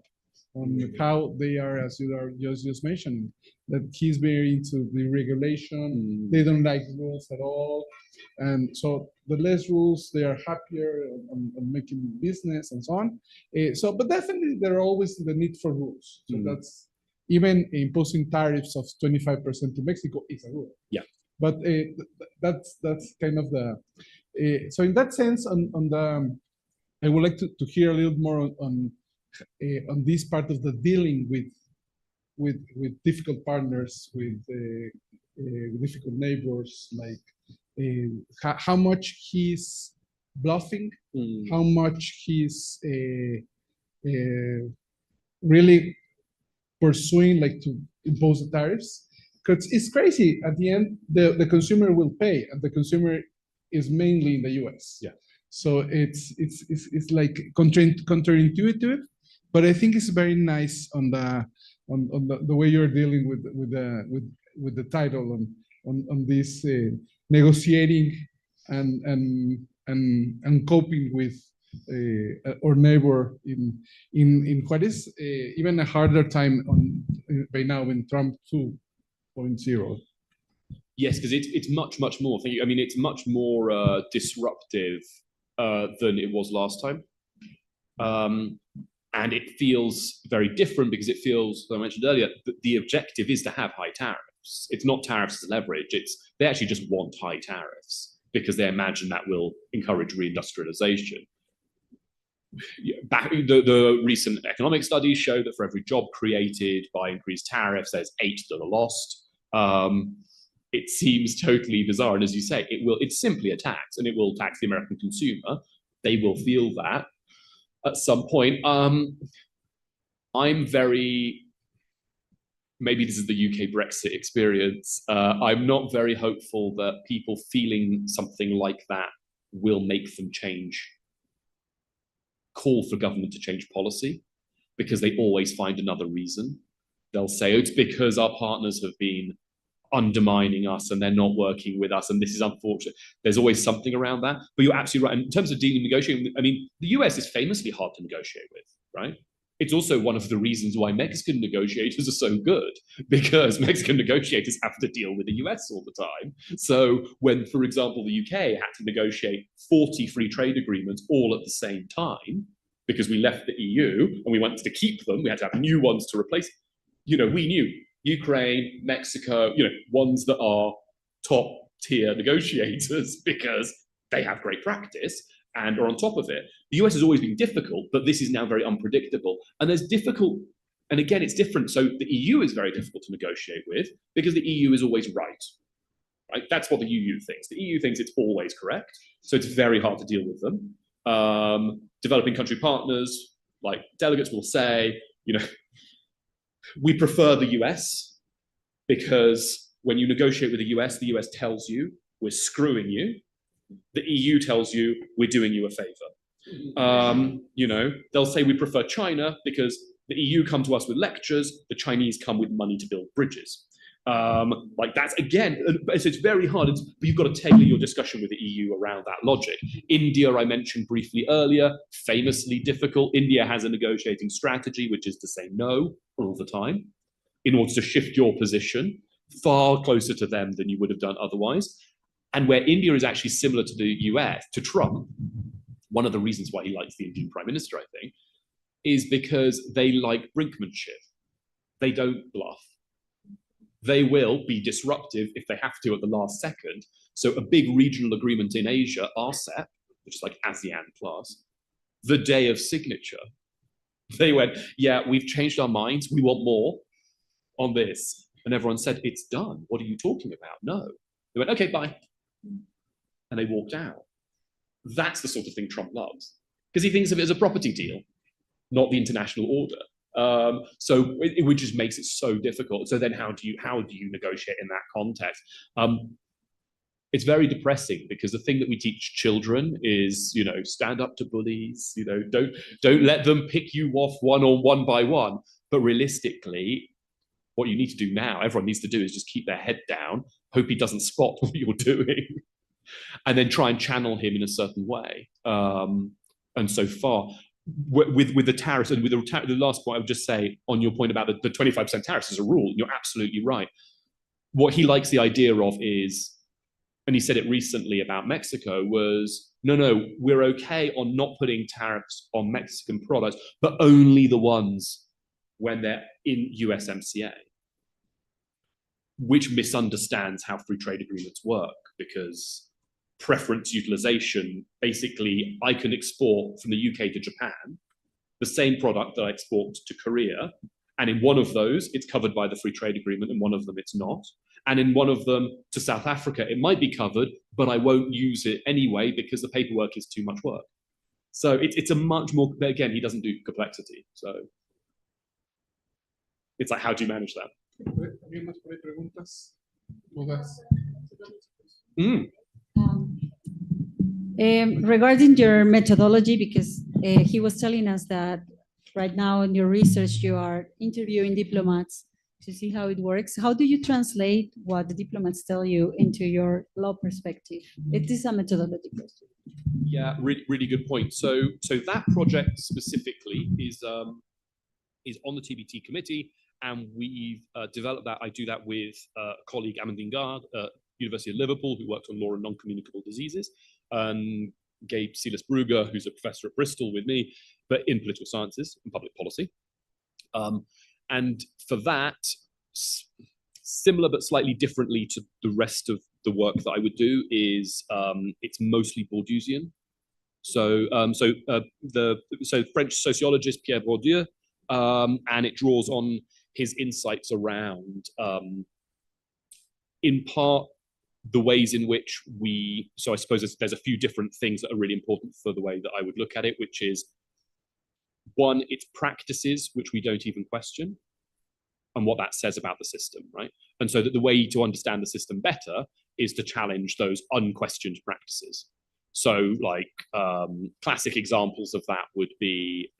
on how they are, as you are just mentioning, that he's very into the regulation. They don't like rules at all. And so the less rules, they are happier on making business and so on. But definitely there are always the need for rules. So that's even imposing tariffs of 25% to Mexico is a rule. Yeah. But that's kind of the, so in that sense, I would like to hear a little more on this part of the dealing with difficult partners, with difficult neighbors, like how much he's bluffing, how much he's really pursuing, like, to impose the tariffs. Because it's crazy. At the end, the consumer will pay, and the consumer is mainly in the US. Yeah. So it's like counterintuitive, but I think it's very nice on the way you're dealing with the title on this negotiating and coping with our neighbor in what is even a harder time by now in Trump 2.0. Yes, because it's much more. I mean, it's much more disruptive than it was last time. And it feels very different because it feels, as I mentioned earlier, that the objective is to have high tariffs. It's not tariffs as leverage. They actually just want high tariffs because they imagine that will encourage reindustrialization. The recent economic studies show that for every job created by increased tariffs, there's 8 that are lost. It seems totally bizarre. And as you say, it's simply a tax, and it will tax the American consumer. They will feel that at some point. I'm very, maybe this is the UK Brexit experience. I'm not very hopeful that people feeling something like that will make them call for government to change policy, because they always find another reason. They'll say, oh, it's because our partners have been undermining us and they're not working with us, and this is unfortunate. There's always something around that. But you're absolutely right. In terms of dealing and negotiating, I mean, the US is famously hard to negotiate with, right? It's also one of the reasons why Mexican negotiators are so good, because Mexican negotiators have to deal with the US all the time. So when, for example, the UK had to negotiate 40 free trade agreements all at the same time, because we left the EU and we wanted to keep them, we had to have new ones to replace. We knew Ukraine, Mexico, ones that are top tier negotiators because they have great practice and are on top of it. The US has always been difficult, but this is now very unpredictable. And and again, it's different. So the EU is very difficult to negotiate with because the EU is always right? That's what the EU thinks. The EU thinks it's always correct. So it's very hard to deal with them. Developing country partners, like delegates will say, we prefer the US because when you negotiate with the US tells you we're screwing you. The EU tells you we're doing you a favor. They'll say we prefer China because the EU come to us with lectures, the Chinese come with money to build bridges. That's again, so it's very hard, but you've got to tailor your discussion with the EU around that logic. India, I mentioned briefly earlier, famously difficult. India has a negotiating strategy, which is to say no all the time in order to shift your position far closer to them than you would have done otherwise. And where India is actually similar to the US, to Trump, one of the reasons why he likes the Indian Prime Minister, I think, is because they like brinkmanship. They don't bluff. They will be disruptive if they have to at the last second. So a big regional agreement in Asia, RCEP, which is like ASEAN plus, the day of signature, they went, yeah, we've changed our minds. We want more on this. And everyone said, it's done. What are you talking about? No. They went, okay, bye. And they walked out. That's the sort of thing Trump loves, because he thinks of it as a property deal, not the international order. Which just makes it so difficult. So then how do you negotiate in that context? It's very depressing because the thing that we teach children is, stand up to bullies, don't let them pick you off one by one. But realistically, what you need to do now, everyone needs to do, is just keep their head down, hope he doesn't spot what you're doing, and then try and channel him in a certain way. And so far, with the tariffs, and with the last point, I would just say on your point about the 25% tariffs as a rule, you're absolutely right. What he likes the idea of is, and he said it recently about Mexico, was, no, we're okay on not putting tariffs on Mexican products, but only the ones when they're in USMCA, which misunderstands how free trade agreements work, because preference utilization, basically, I can export from the UK to Japan the same product that I export to Korea, and in one of those, it's covered by the free trade agreement, and one of them it's not. And in one of them to South Africa, it might be covered, but I won't use it anyway because the paperwork is too much work. So it's a much more, but again, he doesn't do complexity. So it's like, how do you manage that? Regarding your methodology, because he was telling us that right now in your research, you are interviewing diplomats to see how it works. How do you translate what the diplomats tell you into your law perspective? It is a methodology question. Yeah, really good point. So that project specifically is on the TBT committee, and we've developed that. I do that with a colleague, Amandine Gard, University of Liverpool, who worked on law and non-communicable diseases, Gabe Sealis-Brugger, who's a professor at Bristol with me, but in political sciences and public policy. And for that, similar but slightly differently to the rest of the work that I would do, is it's mostly Bourdieusian. So French sociologist Pierre Bourdieu, and it draws on his insights around, in part, the ways in which so I suppose there's a few different things that are really important for the way that I would look at it, which is, one, it's practices which we don't even question, and what that says about the system, right? And so that the way to understand the system better is to challenge those unquestioned practices. So like classic examples of that would be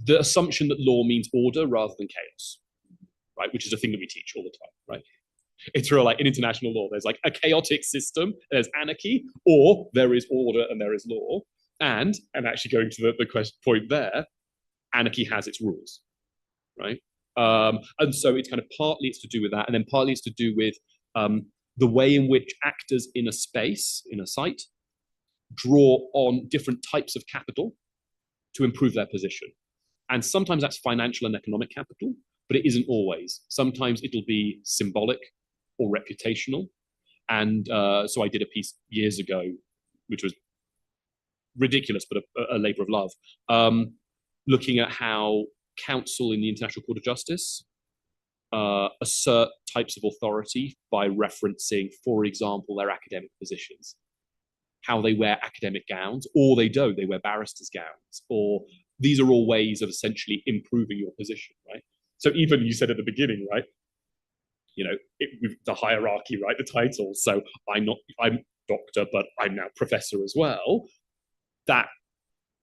the assumption that law means order rather than chaos, right? Which is a thing that we teach all the time, right? It's real, like in international law, there's like a chaotic system, there's anarchy, or there is order and there is law. And actually going to the question point there, anarchy has its rules, right? And so it's kind of partly it's to do with that, and then partly it's to do with the way in which actors in a space, in a site, draw on different types of capital to improve their position. And sometimes that's financial and economic capital, but it isn't always. Sometimes it'll be symbolic or reputational. And so I did a piece years ago, which was ridiculous, but a labor of love, looking at how counsel in the International Court of Justice assert types of authority by referencing, for example, their academic positions, how they wear academic gowns, or they don't, they wear barristers' gowns, or these are all ways of essentially improving your position, right? So even you said at the beginning, right, you know, with the hierarchy, right, the titles. So I'm doctor, but I'm now professor as well. That, I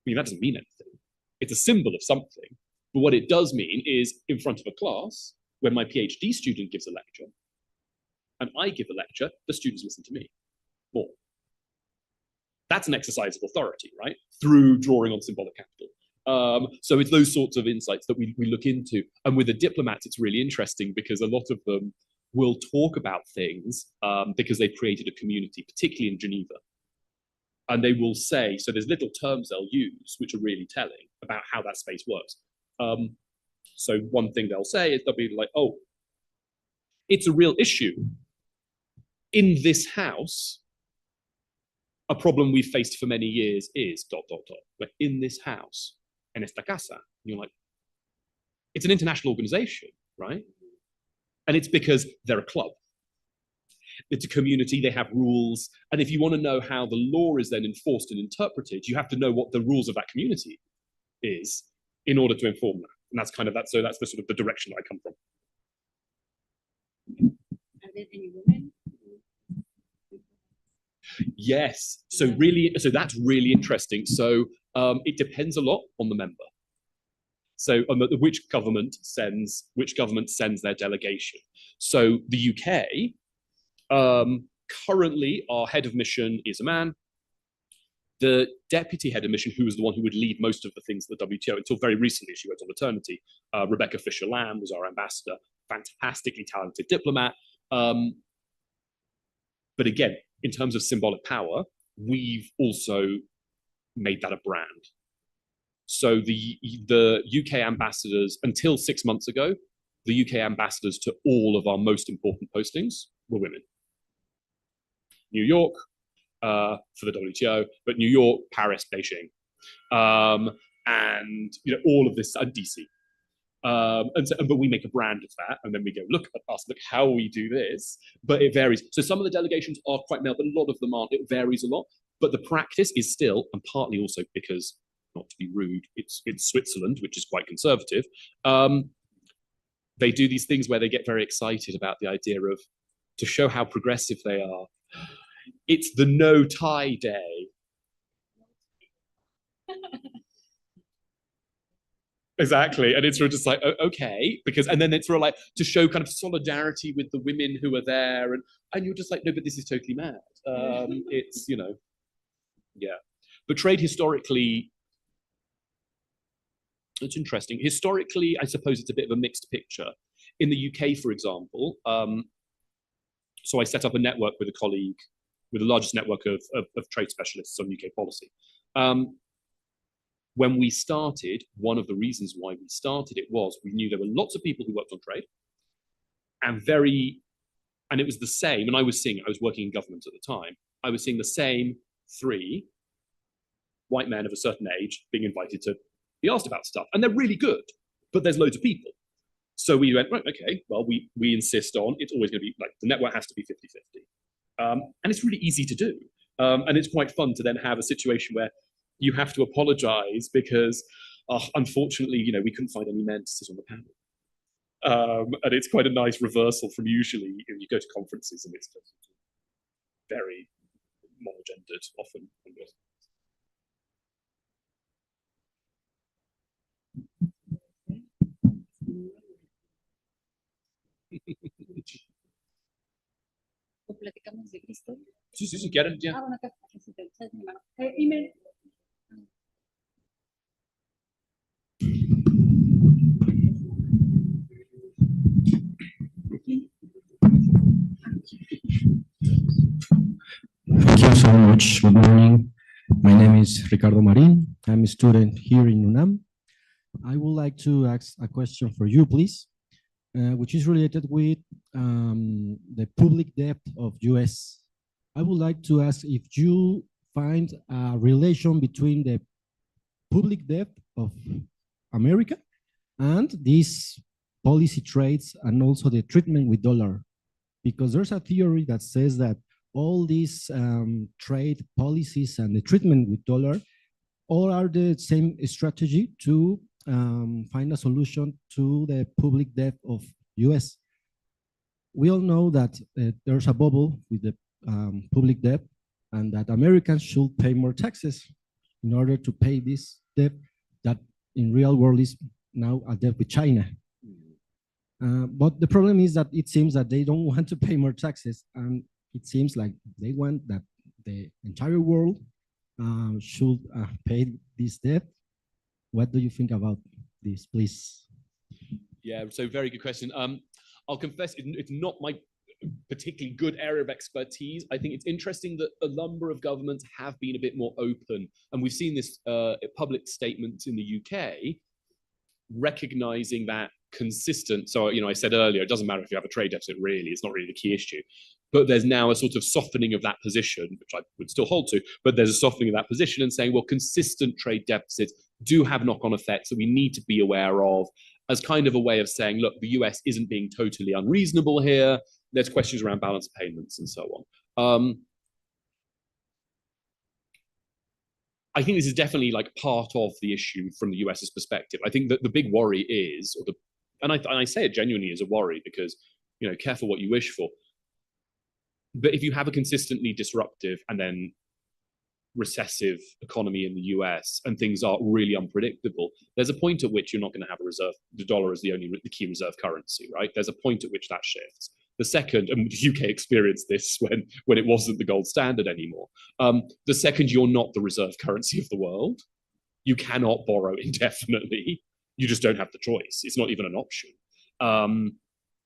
mean, that doesn't mean anything. It's a symbol of something. But what it does mean is in front of a class, when my PhD student gives a lecture, and I give a lecture, the students listen to me more. That's an exercise of authority, right? Through drawing on symbolic capital. So it's those sorts of insights that we look into. And with the diplomats, it's really interesting because a lot of them will talk about things because they've created a community, particularly in Geneva. And they will say, so there's little terms they'll use, which are really telling about how that space works. So one thing they'll say is they'll be like, oh, it's a real issue. In this house, a problem we've faced for many years is ... But in this house, en esta casa, and you're like, it's an international organization, right? And it's because they're a club. It's a community, they have rules. And if you want to know how the law is then enforced and interpreted, you have to know what the rules of that community is in order to inform that. And that's kind of that. So that's the sort of the direction that I come from. Are there any women? Yes. So really, so that's really interesting. So it depends a lot on the member. So which government sends their delegation. So the UK, currently our head of mission is a man. The deputy head of mission, who was the one who would lead most of the things at the WTO until very recently, she went on maternity. Rebecca Fisher-Lamb was our ambassador, fantastically talented diplomat. But again, in terms of symbolic power, we've also made that a brand. So the UK ambassadors, until 6 months ago, the UK ambassadors to all of our most important postings were women. New York, for the WTO, but New York, Paris, Beijing, and you know all of this, DC, but we make a brand of that, and then we go look at us, look how we do this. But it varies. So some of the delegations are quite male, but a lot of them aren't. It varies a lot. But the practice is still, and partly also because, not to be rude, it's Switzerland, which is quite conservative. They do these things where they get very excited about the idea of, to show how progressive they are, it's the no tie day. Exactly. And it's sort of just like, okay, because, and then it's sort of like to show kind of solidarity with the women who are there. And you're just like, no, but this is totally mad. It's, you know, yeah. But trade historically, it's interesting. Historically, I suppose it's a bit of a mixed picture. In the UK, for example, so I set up a network with a colleague, with the largest network of trade specialists on UK policy. When we started, one of the reasons why we started it was we knew there were lots of people who worked on trade, and it was the same, and I was working in government at the time, I was seeing the same 3 white men of a certain age being invited to be asked about stuff, and they're really good, but there's loads of people. So we went, right, okay, well, we insist on, it's always gonna be, like, the network has to be 50-50. And it's really easy to do. And it's quite fun to then have a situation where you have to apologize because, unfortunately, you know, we couldn't find any men to sit on the panel. And it's quite a nice reversal from usually you go to conferences and it's just very monogendered often. platicamos de Cristo. Sí, si quieren, ya. Bueno, acá sí te echas mi mano. Email. Thank you so much. Good morning. My name is Ricardo Marin. I'm a student here in UNAM. I would like to ask a question for you, please, which is related with the public debt of US. I would like to ask if you find a relation between the public debt of America and these policy trades and also the treatment with dollar. Because there's a theory that says that all these trade policies and the treatment with dollar all are the same strategy to find a solution to the public debt of US. We all know that there's a bubble with the public debt and that Americans should pay more taxes in order to pay this debt that in real world is now a debt with China. But the problem is that it seems that they don't want to pay more taxes, and it seems like they want that the entire world should pay this debt. What do you think about this, please? Yeah, so very good question. I'll confess, it's not my particularly good area of expertise. I think it's interesting that a number of governments have been a bit more open, and we've seen this public statements in the UK recognizing that consistent. So, I said earlier, it doesn't matter if you have a trade deficit, really, it's not really the key issue. But there's now a sort of softening of that position, which I would still hold to, but there's a softening of that position and saying, well, consistent trade deficits do have knock-on effects that we need to be aware of, as kind of a way of saying, look, the US isn't being totally unreasonable here. There's questions around balance of payments and so on. I think this is definitely like part of the issue from the US's perspective. I think that the big worry is, and I say it genuinely as a worry because, careful what you wish for. But if you have a consistently disruptive and then recessive economy in the US and things are really unpredictable, there's a point at which you're not going to have a reserve. The dollar is the key reserve currency, right? There's a point at which that shifts. The second, and the UK experienced this when it wasn't the gold standard anymore. The second you're not the reserve currency of the world, you cannot borrow indefinitely. You just don't have the choice. It's not even an option.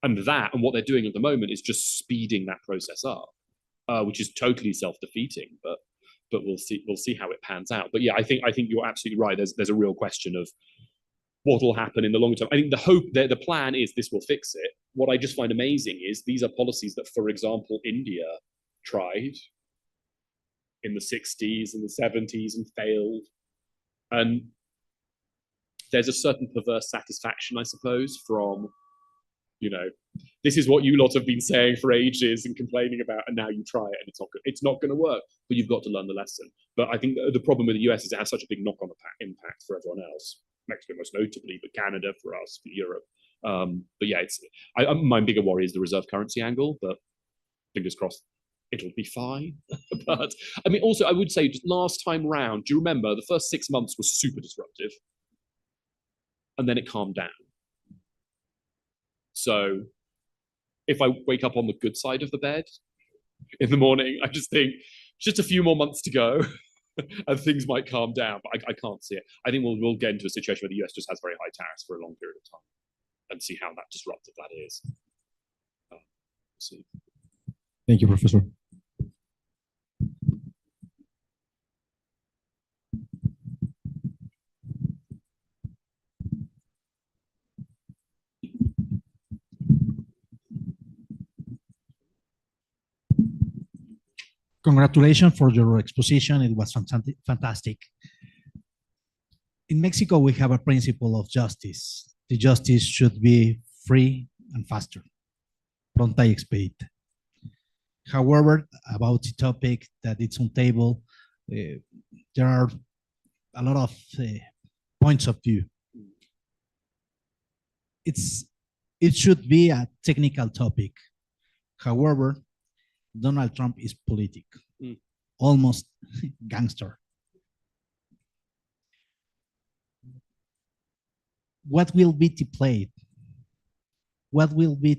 And what they're doing at the moment is just speeding that process up, which is totally self-defeating. But we'll see how it pans out. But yeah, I think you're absolutely right. There's a real question of what will happen in the long term. I think the plan is this will fix it. What I just find amazing is these are policies that, for example, India tried in the 60s and the 70s and failed. And there's a certain perverse satisfaction, I suppose, from, this is what you lot have been saying for ages and complaining about, and now you try it and it's not good. It's not going to work, but you've got to learn the lesson. But I think the problem with the US is it has such a big knock-on impact for everyone else. Mexico most notably, but Canada for us, for Europe. But yeah, my bigger worry is the reserve currency angle, but fingers crossed it'll be fine. But I mean, also I would say just last time round, do you remember the first 6 months was super disruptive and then it calmed down. So if I wake up on the good side of the bed in the morning, I just think just a few more months to go and things might calm down, but I can't see it. I think we'll get into a situation where the US just has very high tariffs for a long period of time and see how that disruptive that is. See. Thank you, Professor. Congratulations for your exposition. It was fantastic. In Mexico, we have a principle of justice. The justice should be free and faster. Pronta y expedita. However, about the topic that it's on table, there are a lot of points of view. It should be a technical topic. However, Donald Trump is politic, almost gangster. What will be the play? What will be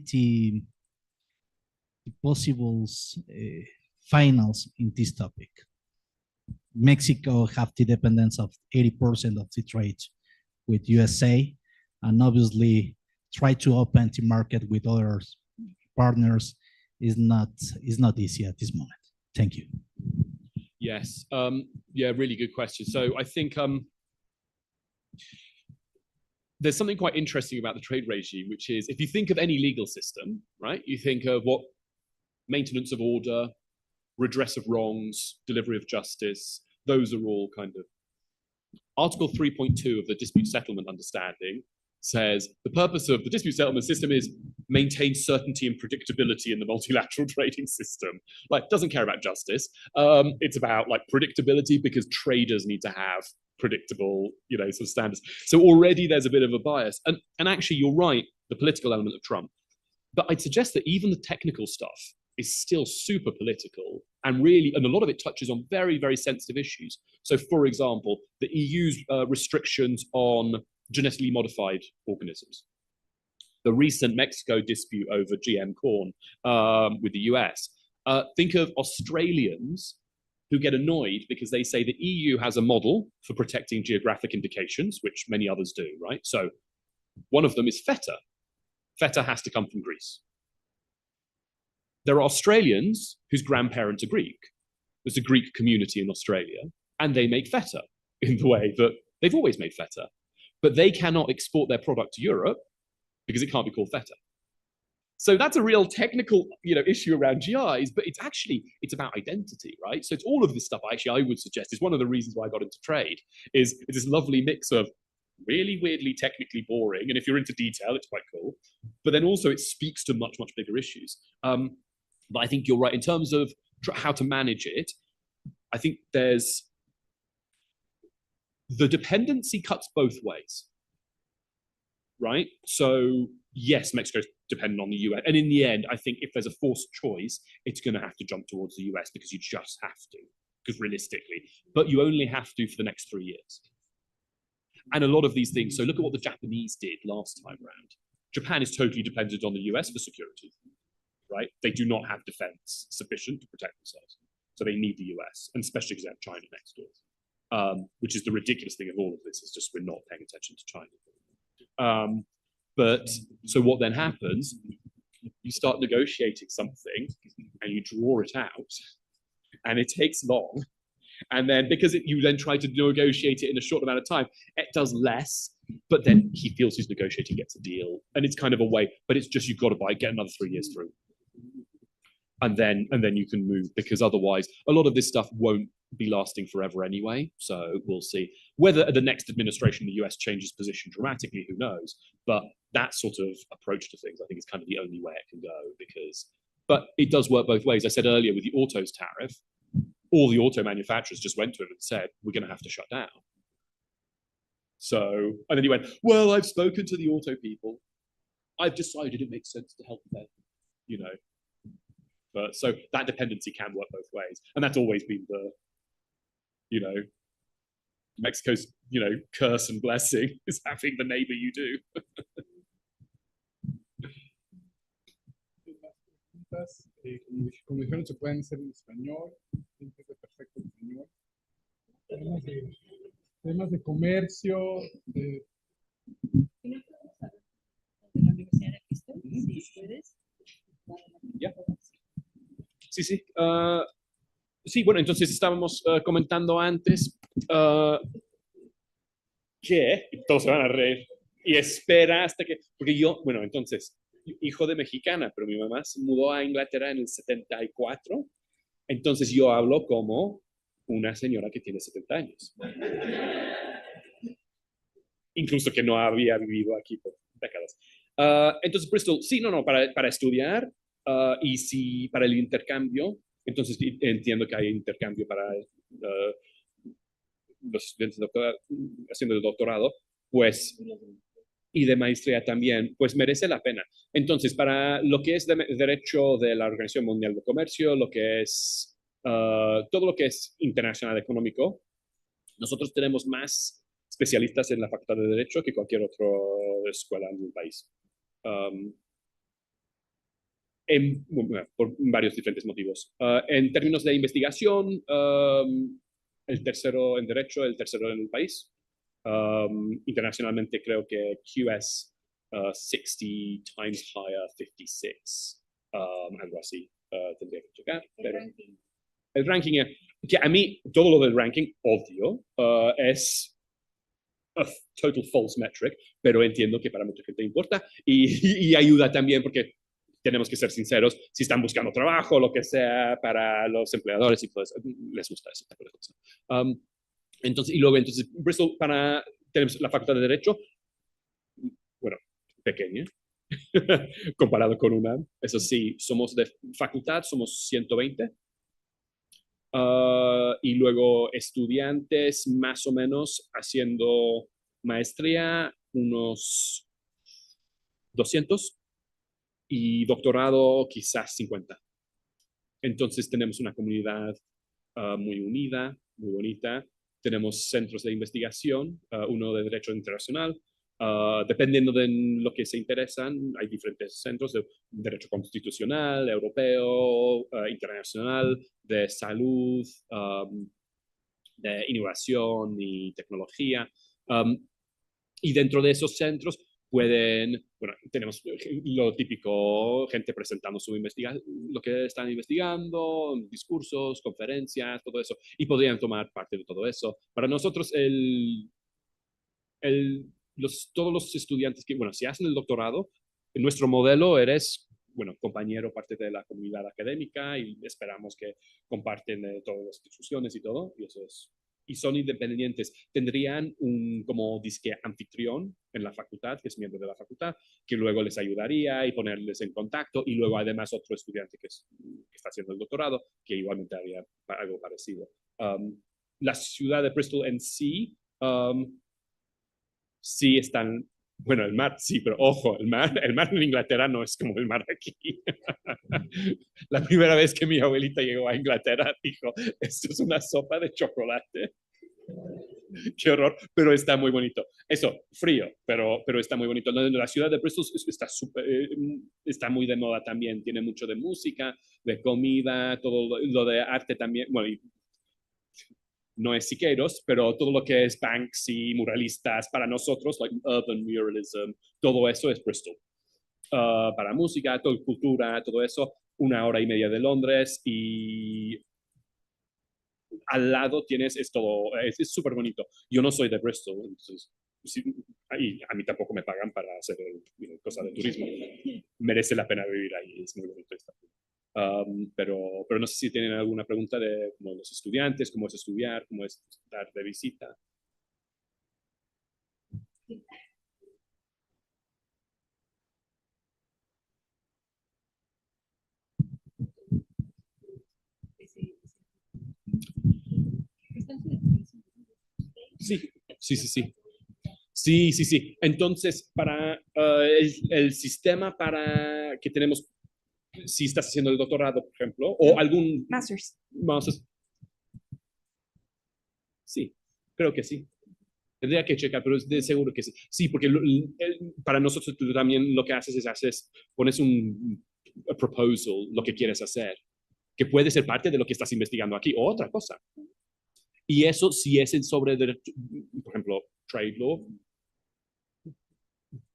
the possible finals in this topic. Mexico have the dependence of 80% of the trade with USA, and obviously try to open the market with other partners is not easy at this moment. Thank you. Yes, yeah, really good question. So I think there's something quite interesting about the trade regime, which is if you think of any legal system, right, you think of what maintenance of order, redress of wrongs, delivery of justice, those are all kind of. Article 3.2 of the Dispute Settlement Understanding says the purpose of the dispute settlement system is maintain certainty and predictability in the multilateral trading system. Like, doesn't care about justice. It's about like predictability because traders need to have predictable, you know, sort of standards. So already there's a bit of a bias. And actually, you're right, the political element of Trump. But I'd suggest that even the technical stuff is still super political and really, and a lot of it touches on very, very sensitive issues. So for example, the EU's restrictions on genetically modified organisms. The recent Mexico dispute over GM corn with the US. Think of Australians who get annoyed because they say the EU has a model for protecting geographic indications, which many others do, right? So one of them is feta. Feta has to come from Greece. There are Australians whose grandparents are Greek. There's a Greek community in Australia, and they make feta in the way that they've always made feta. But they cannot export their product to Europe because it can't be called feta. So that's a real technical, you know, issue around GIs, but it's about identity, right? So it's all of this stuff I would suggest is one of the reasons why I got into trade is this lovely mix of really weirdly technically boring, and if you're into detail, it's quite cool, but then also it speaks to much, much bigger issues. But I think you're right in terms of how to manage it. I think there's the dependency cuts both ways, right? So yes, Mexico's dependent on the US. And in the end, I think if there's a forced choice, it's going to have to jump towards the US because you just have to, because realistically, but you only have to for the next 3 years. And a lot of these things, so look at what the Japanese did last time around. Japan is totally dependent on the US for security, right? They do not have defense sufficient to protect themselves. So they need the US, and especially because they have China next door. Which is the ridiculous thing of all of this, is just we're not paying attention to China. But so what then happens, you start negotiating something and you draw it out and it takes long. And then because you then try to negotiate it in a short amount of time, it does less, but then he feels he's negotiating, gets a deal. And it's kind of a way, but it's just, you've got to get another 3 years through. And then you can move, because otherwise a lot of this stuff won't be lasting forever anyway. So we'll see whether the next administration in the US changes position dramatically, who knows? But that sort of approach to things, I think, is kind of the only way it can go, but it does work both ways. I said earlier with the autos tariff, all the auto manufacturers just went to him and said, we're going to have to shut down. So, and then he went, well, I've spoken to the auto people. I've decided it makes sense to help them, you know. But so that dependency can work both ways. And that's always been the, you know, Mexico's, you know, curse and blessing is having the neighbor you do. Como dijeron, se pueden hacer en español, perfecto en español. Temas de comercio, de... Yeah. Sí, sí. Sí, bueno, entonces estábamos comentando antes que todos se van a reír y espera hasta que, porque yo, bueno, entonces, hijo de mexicana, pero mi mamá se mudó a Inglaterra en el 74, entonces yo hablo como una señora que tiene 70 años. Incluso que no había vivido aquí por décadas. Entonces, Bristol, sí, no, para estudiar y sí, para el intercambio. Entonces entiendo que hay intercambio para los estudiantes haciendo el doctorado, pues, y de maestría también, pues merece la pena. Entonces, para lo que es derecho de la Organización Mundial de Comercio, lo que es todo lo que es internacional económico, nosotros tenemos más especialistas en la Facultad de Derecho que cualquier otra escuela en el país. bueno, por varios diferentes motivos. En términos de investigación, el tercero en derecho, el tercero en el país. Internacionalmente creo que QS 60 times higher, 56, algo así. Tendría que checar. Pero el ranking es que a mí todo lo del ranking odio, es a total false metric, pero entiendo que para mucha gente importa y ayuda también porque tenemos que ser sinceros, si están buscando trabajo, lo que sea, para los empleadores y pues les gusta eso. Entonces, y luego, entonces, Bristol, tenemos la Facultad de Derecho, bueno, pequeña, comparado con UNAM. Eso sí, somos de facultad, somos 120. Y luego estudiantes más o menos haciendo maestría, unos 200 y doctorado quizás 50. Entonces tenemos una comunidad muy unida, muy bonita. Tenemos centros de investigación, uno de Derecho Internacional. Dependiendo de lo que se interesan, hay diferentes centros de Derecho Constitucional, Europeo, Internacional, de Salud, de Innovación y Tecnología. Y dentro de esos centros bueno, tenemos lo típico, gente presentando lo que están investigando, discursos, conferencias, todo eso, y podrían tomar parte de todo eso. Para nosotros, todos los estudiantes que, bueno, si hacen el doctorado, en nuestro modelo eres, bueno, compañero, parte de la comunidad académica y esperamos que comparten todas las discusiones y todo, y eso es. Y son independientes. Tendrían como disque anfitrión en la facultad, que es miembro de la facultad, que luego les ayudaría y ponerles en contacto, y luego además otro estudiante que está haciendo el doctorado, que igualmente haría algo parecido. La ciudad de Bristol en sí, sí están, bueno, el mar sí, pero ojo, el mar en Inglaterra no es como el mar aquí. La primera vez que mi abuelita llegó a Inglaterra dijo, esto es una sopa de chocolate. Qué horror, pero está muy bonito. Eso, frío, pero está muy bonito. La ciudad de Bristol está muy de moda también. Tiene mucho de música, de comida, todo lo de arte también. Bueno, no es Siqueiros, pero todo lo que es Banksy, muralistas, para nosotros, like urban muralism, todo eso es Bristol. Para música, toda cultura, todo eso, 1 hora y media de Londres y al lado tienes esto, es súper bonito. Yo no soy de Bristol, entonces, sí, y a mí tampoco me pagan para hacer cosas de turismo. Merece la pena vivir ahí, es muy bonito estar. Pero no sé si tienen alguna pregunta de como los estudiantes, cómo es estudiar, cómo es estar de visita. Sí, sí, sí, sí. Sí, sí, sí. Entonces, para el sistema para que tenemos, si estás haciendo el doctorado, por ejemplo, o algún... Masters. Sí, creo que sí. Tendría que checar, pero de seguro que sí. Sí, porque para nosotros tú también lo que haces pones un proposal, lo que quieres hacer, que puede ser parte de lo que estás investigando aquí o otra cosa. Y eso, si es sobre, por ejemplo, trade law,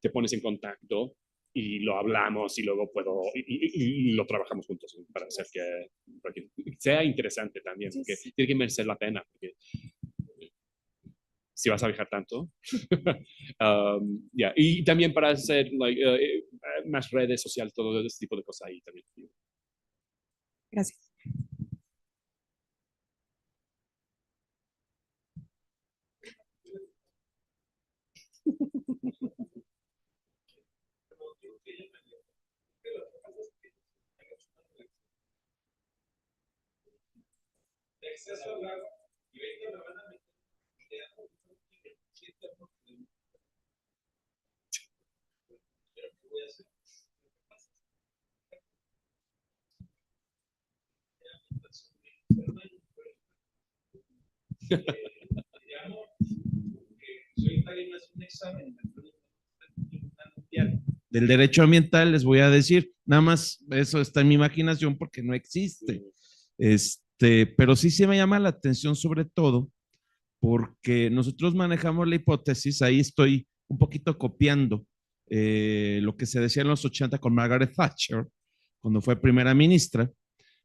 te pones en contacto y lo hablamos y luego y lo trabajamos juntos para hacer para que sea interesante también, porque tiene que merecer la pena, porque si vas a viajar tanto. Yeah. Y también para hacer más redes sociales, todo ese tipo de cosas ahí también. Gracias. Del derecho ambiental les voy a decir, Nada más eso está en mi imaginación porque no existe. Pero sí se me llama la atención sobre todo porque nosotros manejamos la hipótesis, ahí estoy un poquito copiando lo que se decía en los 80 con Margaret Thatcher, cuando fue primera ministra,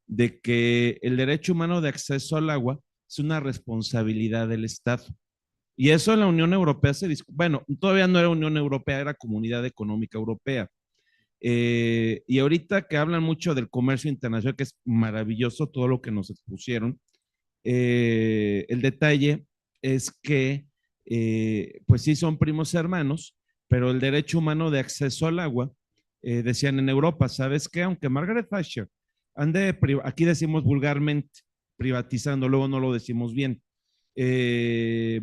de que el derecho humano de acceso al agua es una responsabilidad del Estado. Y eso en la Unión Europea bueno, todavía no era Unión Europea, era Comunidad Económica Europea. Y ahorita que hablan mucho del comercio internacional, que es maravilloso todo lo que nos expusieron, el detalle es que, pues sí, son primos hermanos, pero el derecho humano de acceso al agua, decían en Europa, ¿sabes qué? Aunque Margaret Thatcher ande, aquí decimos vulgarmente, privatizando, luego no lo decimos bien.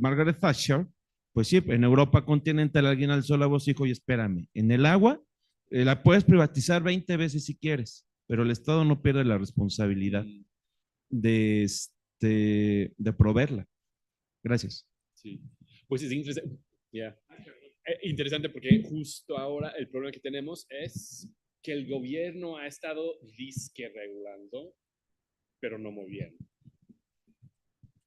Margaret Thatcher, pues sí, en Europa continental alguien alzó la voz y dijo, oye, espérame, en el agua la puedes privatizar 20 veces si quieres, pero el Estado no pierde la responsabilidad de proveerla. Gracias. Sí. Pues es interesante. Yeah. Interesante porque justo ahora el problema que tenemos es que el gobierno ha estado disque regulando, pero no muy bien.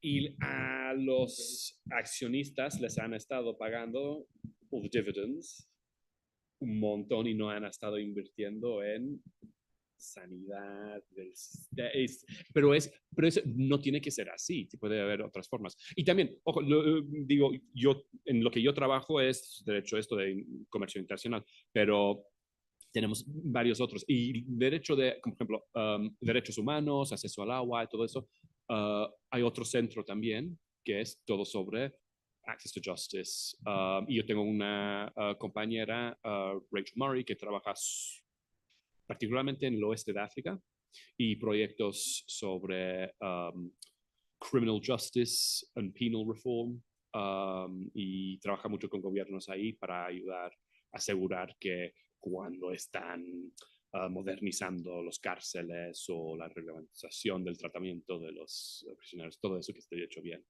Y a los accionistas les han estado pagando por dividends un montón y no han estado invirtiendo en sanidad, pero eso no tiene que ser así, puede haber otras formas. Y también, ojo, digo, yo en lo que yo trabajo es, de hecho, esto de comercio internacional, pero tenemos varios otros. Y derecho de, como ejemplo, derechos humanos, acceso al agua y todo eso. Hay otro centro también que es todo sobre Access to Justice. Y yo tengo una compañera, Rachel Murray, que trabaja particularmente en el oeste de África y proyectos sobre criminal justice and penal reform. Y trabaja mucho con gobiernos ahí para ayudar a asegurar que cuando están modernizando los cárceles o la reglamentación del tratamiento de los prisioneros, todo eso que esté hecho bien.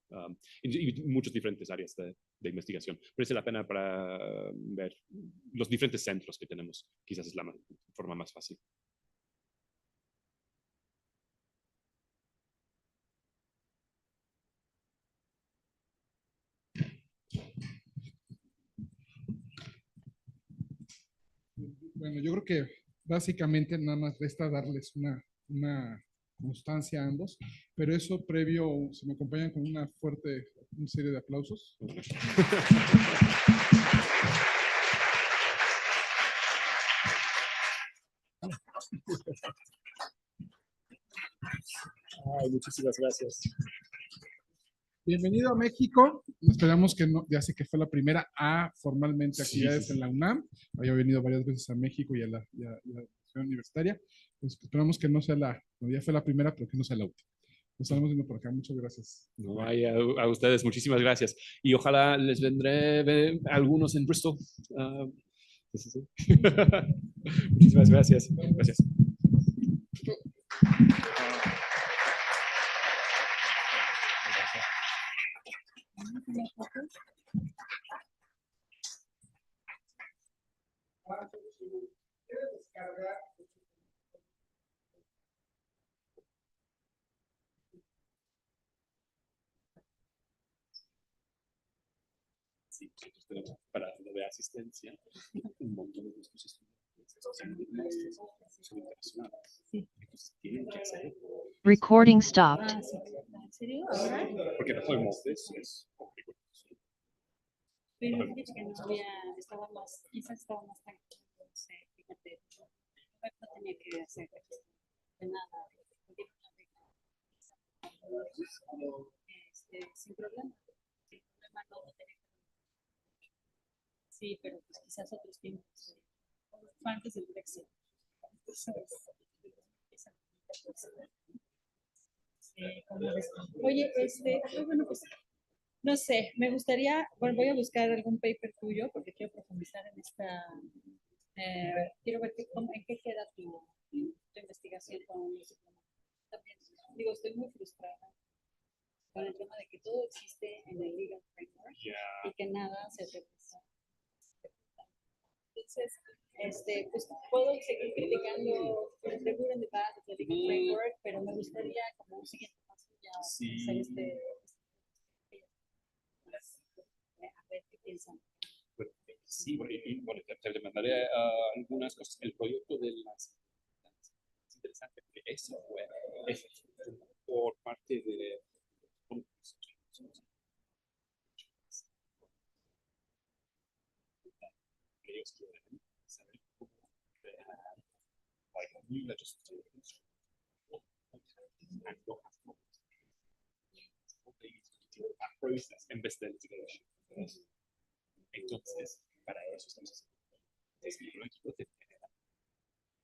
Y muchas diferentes áreas de investigación. Merece la pena para ver los diferentes centros que tenemos. Quizás es la forma más fácil. Bueno, yo creo que básicamente nada más resta darles una constancia a ambos, pero eso previo, se me acompañan con una serie de aplausos. Ay, muchísimas gracias. Bienvenido a México. Esperamos que no, ya sé que fue la primera formalmente actividades en la UNAM. Había venido varias veces a México y a la ciudad universitaria. Pues esperamos que no sea ya fue la primera, pero que no sea la última. Nos estamos viendo por acá. Muchas gracias. No, a ustedes, muchísimas gracias. Y ojalá les vendré algunos en Bristol. Muchísimas gracias. Gracias. Sí, nosotros tenemos para lo de asistencia un montón de nuestros estudiantes son internacionales. Entonces tienen que hacer. Recording stopped. ¿En serio? ¿Ahora? Porque no podemos es complicado. Pero fíjate que no había, quizás estaba más tranquilo, no sé, fíjate, no tenía que hacer de nada, sin problema, no tenía que. Sí, pero pues quizás otros tiempos, fue antes del Brexit. Oye, bueno, pues no sé, me gustaría, bueno, voy a buscar algún paper tuyo porque quiero profundizar en quiero ver en qué queda tu investigación con los diplomáticos. También, digo, estoy muy frustrada con el tema de que todo existe en el legal framework y que nada se realiza. Entonces, pues puedo seguir criticando el Regular and the Bad, el Legal Framework, pero me gustaría como un siguiente paso ya hacer a ver qué piensan. Sí, bueno, te mandaré algunas cosas. El proyecto de las es interesante porque eso fue por parte de ellos quieren saber cómo crear like new legislative and not have a process en vez de litigation. Entonces, para eso estamos haciendo. Es mi equipo de general.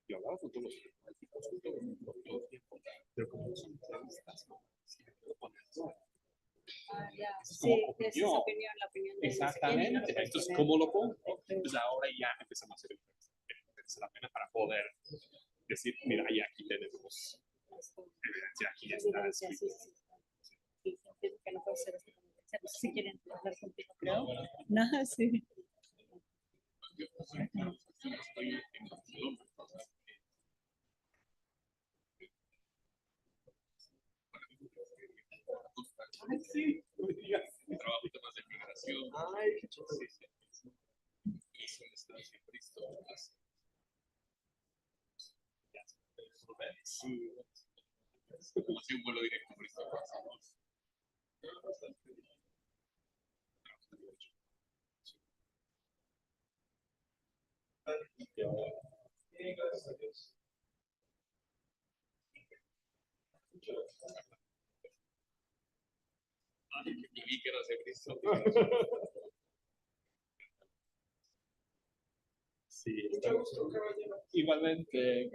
Yo hablaba con todos los equipos todo el tiempo, pero como no son entrevistas, Sí, esa es su opinión, la opinión de exactamente. Entonces, ¿cómo lo pongo? Entonces, ahora ya empezamos a hacer merece la pena para poder decir, mira, y aquí tenemos evidencia, aquí está. Sí, que no puede ser esto. No sé si quieren hablar contigo, creo. No, sí. Estoy en sí, mi trabajito más de migración. Ay, qué chido. Y son estancias históricas. Sí. Como si un vuelo directo por historia. Vi que era de Cristo. Sí, igualmente.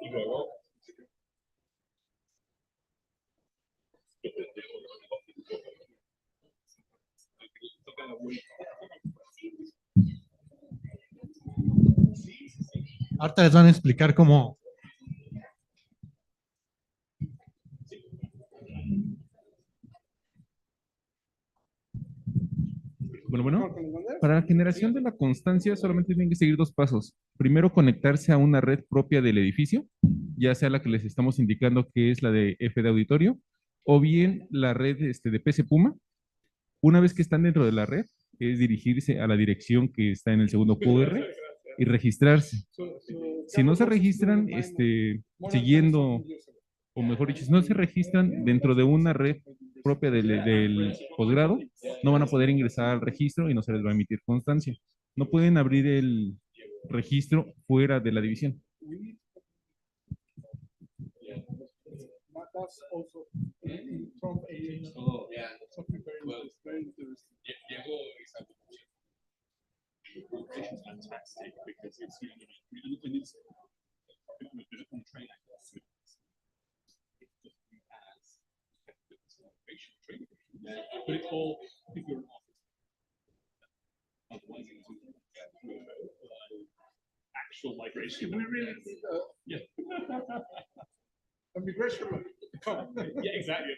Y luego Ahorita les van a explicar cómo. Bueno, para la generación de la constancia solamente tienen que seguir dos pasos. Primero, conectarse a una red propia del edificio, ya sea la que les estamos indicando que es la de F de Auditorio, o bien la red de PC Puma. Una vez que están dentro de la red, es dirigirse a la dirección que está en el segundo QR y registrarse. Si no se registran siguiendo, o mejor dicho, si no se registran dentro de una red propia del posgrado, no van a poder ingresar al registro y no se les va a emitir constancia. No pueden abrir el registro fuera de la división. it's fantastic because it's and it's but it's all if you're an office. Otherwise, actual migration. We really need yeah. A migration. Yeah, exactly.